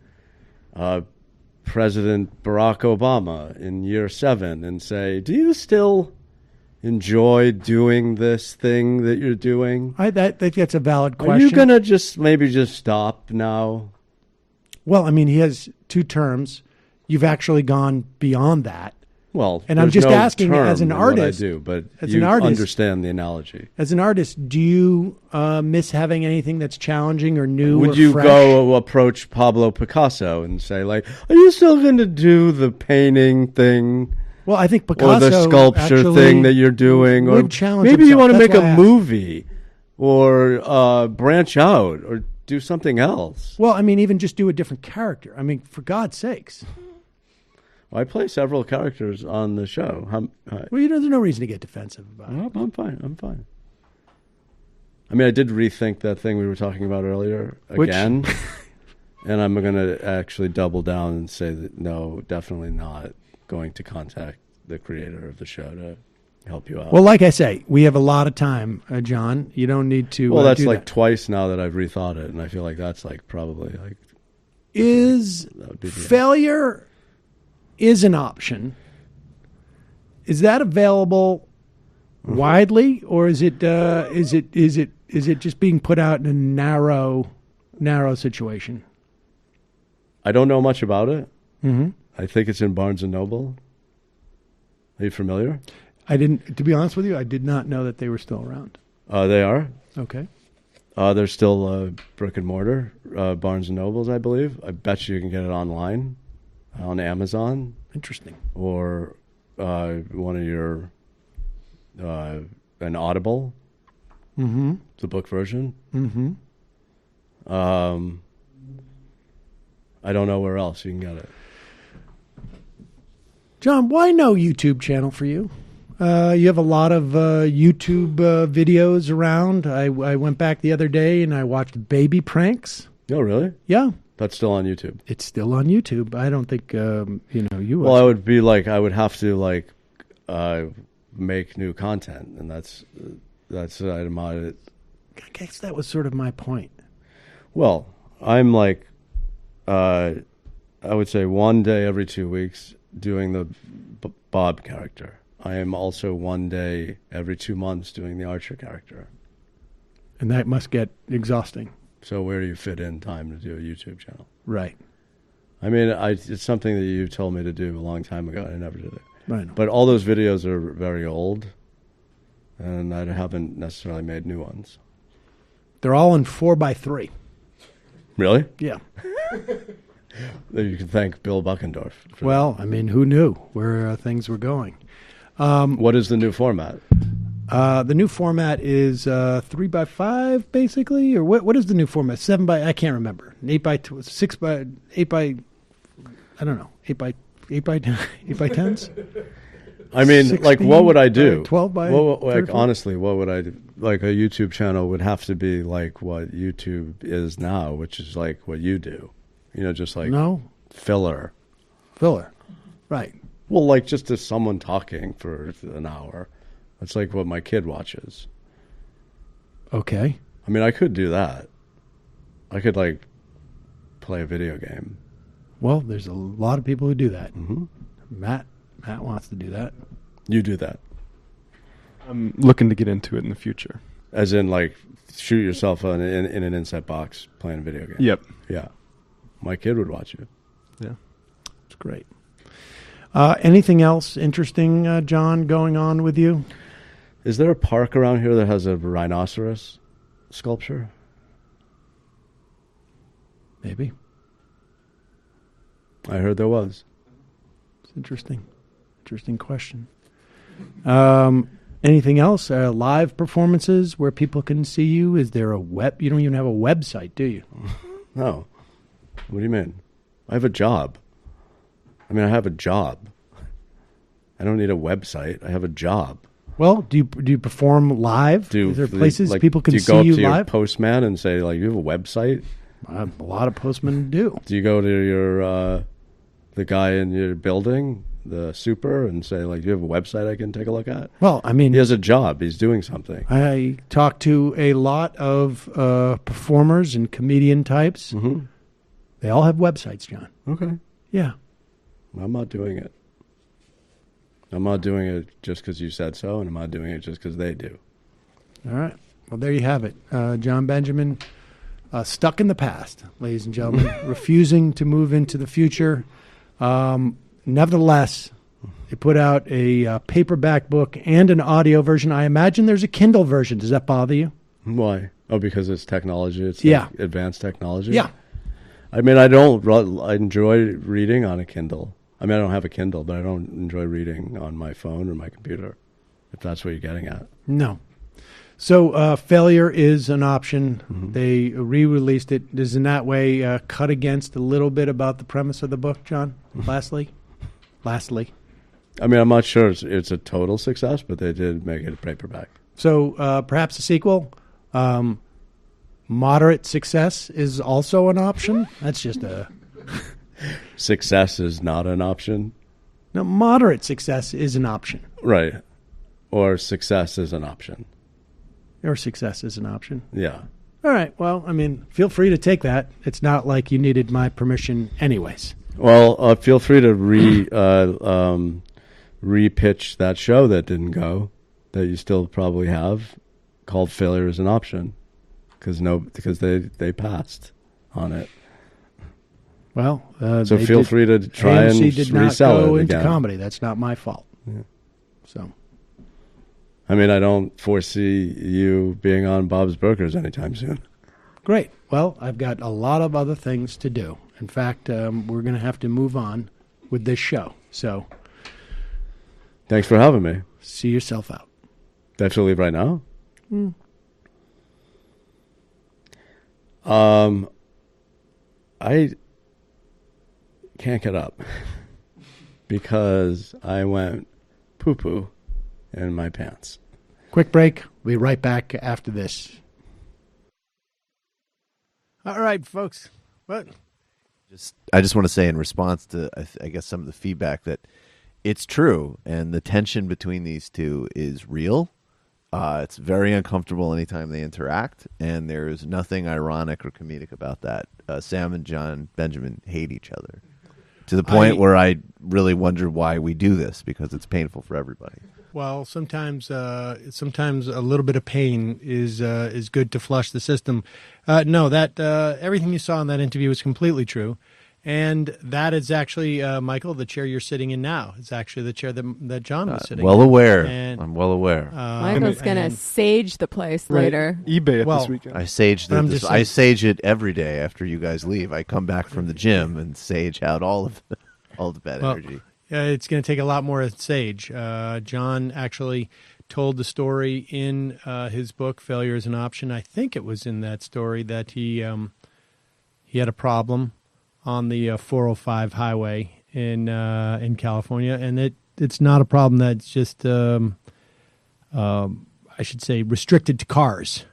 President Barack Obama in year 7 and say, "Do you still enjoy doing this thing that you're doing?" I think that's a valid question. Are you gonna maybe just stop now? Well, I mean, he has 2 terms. You've actually gone beyond that. Well, and I'm just asking, as an artist, what I do, but as you an artist, understand the analogy. As an artist, do you miss having anything that's challenging or new? Would or you fresh? go approach Pablo Picasso and say, like, "Are you still going to do the painting thing?" Well, I think Picasso or the sculpture thing that you're doing, or maybe you want to make a movie, or branch out, or do something else. Well, I mean, even just do a different character. I mean, for God's sakes. Well, I play several characters on the show. Well, there's no reason to get defensive about it. I'm fine. I mean, I did rethink that thing we were talking about earlier again, and I'm going to actually double down and say that no, definitely not going to contact the creator of the show to help you out. Well, like I say, we have a lot of time, John. You don't need to. Well, that's like that. Twice now that I've rethought it, and I feel like that's like probably like is failure is an option. Is that available widely, or is it just being put out in a narrow situation? I don't know much about it. Mm-hmm. I think it's in Barnes and Noble. Are you familiar? I didn't. To be honest with you, I did not know that they were still around. They are. Okay. They're still brick and mortar Barnes and Nobles, I believe. I bet you can get it online on Amazon. Interesting. Or one of your an Audible. Mm-hmm. The book version. Mm-hmm. I don't know where else you can get it. John, why no YouTube channel for you? You have a lot of YouTube videos around. I went back the other day and I watched baby pranks. Oh, really? Yeah. That's still on YouTube. It's still on YouTube. I don't think you. Well, I would be like, I would have to make new content, and that's I guess that was sort of my point. Well, I'm like, I would say one day every 2 weeks doing the Bob character. I am also one day every 2 months doing the Archer character. And that must get exhausting. So where do you fit in time to do a YouTube channel? Right. I mean, it's something that you told me to do a long time ago. I never did it. Right. But all those videos are very old, and I haven't necessarily made new ones. They're all in 4x3. Really? Yeah. You can thank Bill Buckendorf. Well, I mean, who knew where things were going? What is the new format? The new format is 3x5, basically, or what is the new format? 7 by I can't remember. 8 by 6 by 8 by I don't know. 8 by 10s. I mean, like, what would I do? 12 by honestly, what would I do? Like, a YouTube channel would have to be like what YouTube is now, which is like what you do. Just like filler, right? Well, like just as someone talking for an hour. That's like what my kid watches. Okay. I mean, I could do that. I could like play a video game. Well, there's a lot of people who do that. Mm-hmm. Matt wants to do that. You do that. I'm looking to get into it in the future. As in, like, shoot yourself in an inset box playing a video game. Yep. Yeah. My kid would watch you. Yeah. It's great. Anything else interesting, John, going on with you? Is there a park around here that has a rhinoceros sculpture? Maybe. I heard there was. It's interesting. Interesting question. Anything else? Live performances where people can see you? Is there a web? You don't even have a website, do you? No. What do you mean? I have a job. I mean, I have a job. I don't need a website. I have a job. Well, do you perform live? Is there places people can see you live? Do you go up to your postman and say, like, you have a website? A lot of postmen do. Do you go to your the guy in your building, the super, and say, like, do you have a website I can take a look at? Well, I mean, he has a job. He's doing something. I talked to a lot of performers and comedian types. Mm-hmm. They all have websites, John. Okay. Yeah. I'm not doing it. I'm not doing it just because you said so, and I'm not doing it just because they do. All right. Well, there you have it. Jon Benjamin, stuck in the past, ladies and gentlemen, refusing to move into the future. Nevertheless, they put out a paperback book and an audio version. I imagine there's a Kindle version. Does that bother you? Why? Oh, because it's technology. It's like advanced technology. Yeah. I mean, I enjoy reading on a Kindle. I mean, I don't have a Kindle, but I don't enjoy reading on my phone or my computer, if that's what you're getting at. No. So failure is an option. Mm-hmm. They re-released it. Does in that way cut against a little bit about the premise of the book, John? Lastly? I mean, I'm not sure it's a total success, but they did make it a paperback. So perhaps a sequel. Moderate success is also an option. That's just a... Success is not an option? No, moderate success is an option. Right. Or success is an option. Or success is an option. Yeah. All right. Well, I mean, feel free to take that. It's not like you needed my permission anyways. Well, feel free to re-pitch that show that didn't go, that you still probably have, called Failure is an Option, because they passed on it. Well, so feel free to try AMC and did not resell go it into again. comedy. That's not my fault. Yeah. So, I mean, I don't foresee you being on Bob's Burgers anytime soon. Great. Well, I've got a lot of other things to do. In fact, we're going to have to move on with this show. So, thanks for having me. See yourself out. Do I have to leave right now? I can't get up because I went poo-poo in my pants. Quick break. We'll be right back after this. All right, folks. What? I just want to say in response to, I guess, some of the feedback that it's true, and the tension between these two is real. It's very uncomfortable anytime they interact, and there's nothing ironic or comedic about that. Sam and Jon Benjamin hate each other to the point where I really wonder why we do this, because it's painful for everybody. Well, sometimes a little bit of pain is good to flush the system. No, that everything you saw in that interview is completely true. And that is actually, Michael, the chair you're sitting in now. It's actually the chair that John was sitting in. Well aware. And, I'm well aware. Michael's going to sage the place later. eBay it this weekend. I sage it every day after you guys leave. I come back from the gym and sage out all the bad energy. It's going to take a lot more sage. John actually told the story in his book, Failure is an Option. I think it was in that story that he had a problem on the 405 highway in California, and it's not a problem that's just I should say restricted to cars.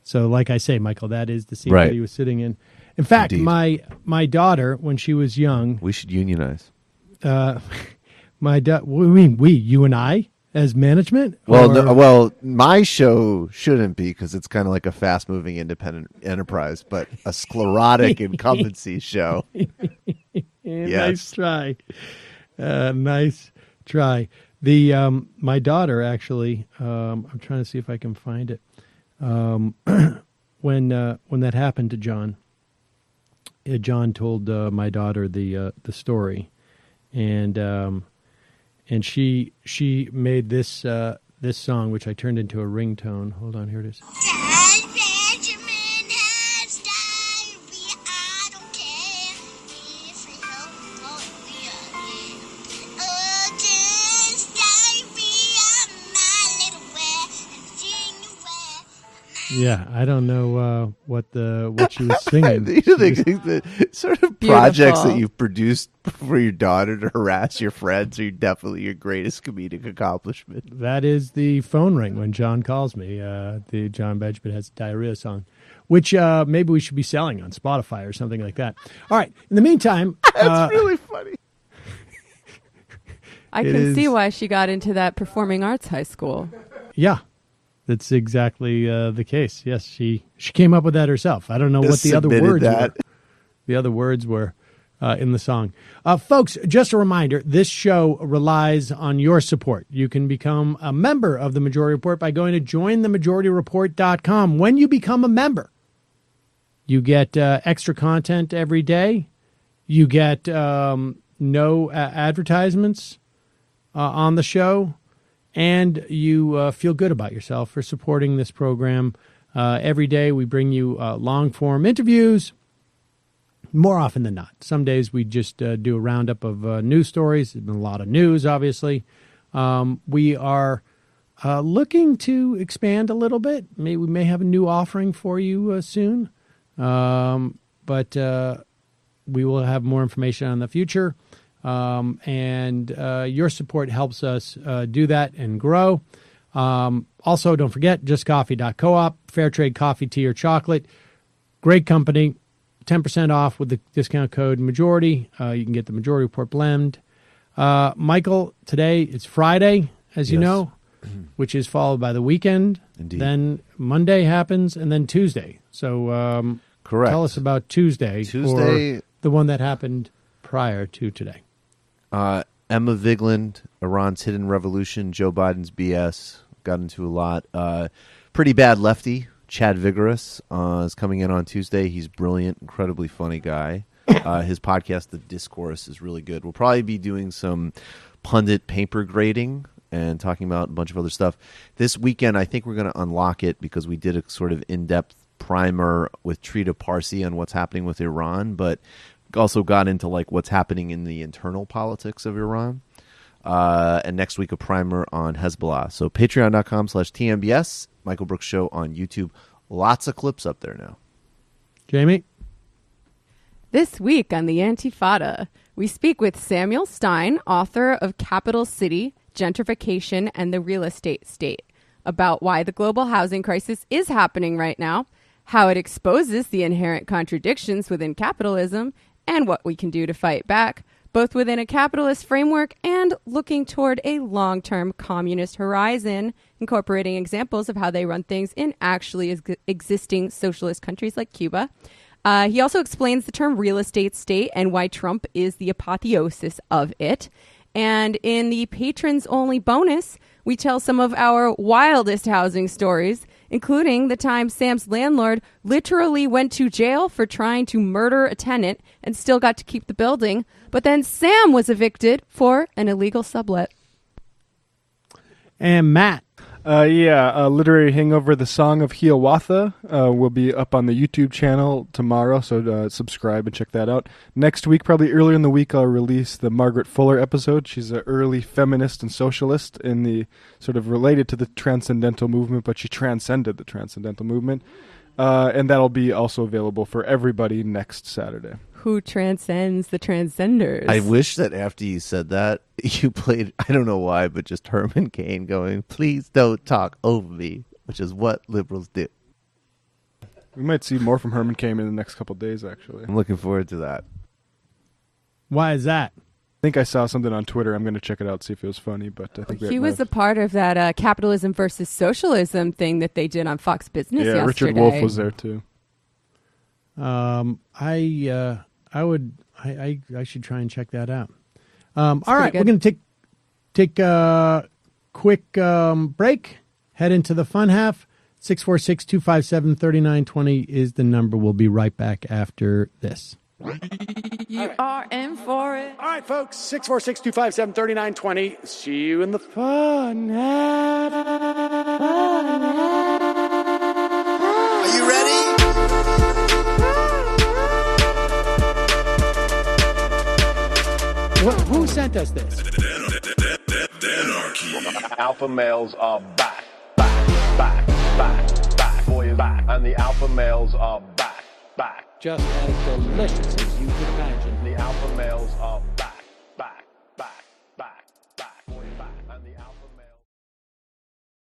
So, like I say, Michael, that is the seat that he was sitting in. In fact, Indeed. my daughter, when she was young, we should unionize. You and I as management? Well, my show shouldn't be, because it's kind of like a fast-moving independent enterprise, but a sclerotic incumbency show. Yes. Nice try. Nice try. The my daughter actually. I'm trying to see if I can find it. When that happened to John, John told my daughter the story, and she made this this song, which I turned into a ringtone. Hold on, here it is. Jon Benjamin has diarrhea. I don't care if you know just diarrhea, my little Yeah, I don't know what she was singing. The sort of projects that you've produced for your daughter to harass your friends are definitely your greatest comedic accomplishment. That is the phone ring when John calls me. The Jon Benjamin Has Diarrhea song, which maybe we should be selling on Spotify or something like that. All right. In the meantime, that's really funny. I can see why she got into that performing arts high school. Yeah, that's exactly the case. Yes, she came up with that herself. I don't know what the other words were. The other words were in the song. Folks, just a reminder, this show relies on your support. You can become a member of The Majority Report by going to jointhemajorityreport.com. When you become a member, you get extra content every day. You get no advertisements on the show. And you feel good about yourself for supporting this program. Every day we bring you long-form interviews, more often than not. Some days we just do a roundup of news stories. There's been a lot of news, obviously. We are looking to expand a little bit. We may have a new offering for you soon. But we will have more information on the future. And your support helps us do that and grow. Also, don't forget, justcoffee.coop, fair trade coffee, tea, or chocolate. Great company, 10% off with the discount code MAJORITY. You can get the Majority Report blend. Michael, today it's Friday, as you know, which is followed by the weekend. Indeed. Then Monday happens, and then Tuesday. So correct. Tell us about Tuesday, or the one that happened prior to today. Emma Vigeland, Iran's hidden revolution, Joe Biden's BS, got into a lot. Pretty bad lefty, Chad Vigorous, is coming in on Tuesday. He's brilliant, incredibly funny guy. His podcast, The Discourse, is really good. We'll probably be doing some pundit paper grading and talking about a bunch of other stuff. This weekend, I think we're going to unlock it because we did a sort of in-depth primer with Trita Parsi on what's happening with Iran, but also got into like what's happening in the internal politics of Iran. And next week, a primer on Hezbollah. So patreon.com/TMBS, Michael Brooks Show on YouTube. Lots of clips up there now. Jamie? This week on the Antifada, we speak with Samuel Stein, author of Capital City, Gentrification, and the Real Estate State, about why the global housing crisis is happening right now, how it exposes the inherent contradictions within capitalism, and what we can do to fight back, both within a capitalist framework and looking toward a long-term communist horizon, incorporating examples of how they run things in actually existing socialist countries like Cuba. He also explains the term real estate state and why Trump is the apotheosis of it. And in the patrons-only bonus, we tell some of our wildest housing stories, including the time Sam's landlord literally went to jail for trying to murder a tenant and still got to keep the building, but then Sam was evicted for an illegal sublet. And Matt. Literary Hangover, The Song of Hiawatha will be up on the YouTube channel tomorrow, so subscribe and check that out. Next week, probably earlier in the week, I'll release the Margaret Fuller episode. She's an early feminist and socialist in the sort of related to the transcendental movement, but she transcended the transcendental movement. And that'll be also available for everybody next Saturday. Who transcends the transcenders? I wish that after you said that, you played, I don't know why, but just Herman Cain going, "Please don't talk over me," which is what liberals do. We might see more from Herman Cain in the next couple of days, actually. I'm looking forward to that. Why is that? I think I saw something on Twitter. I'm going to check it out, see if it was funny. But I think he was a part of that capitalism versus socialism thing that they did on Fox Business yesterday. Richard Wolff was there too. I should try and check that out. All right, we're going to take a quick break. Head into the fun half. 646-257-3920 is the number. We'll be right back after this. You are in for it. All right, folks, 646-257-3920. See you in the fun half. Are you ready? Who sent us this? Alpha males are back. Boy is back. And the alpha males are back. Just as delicious as you could imagine. The alpha males are back.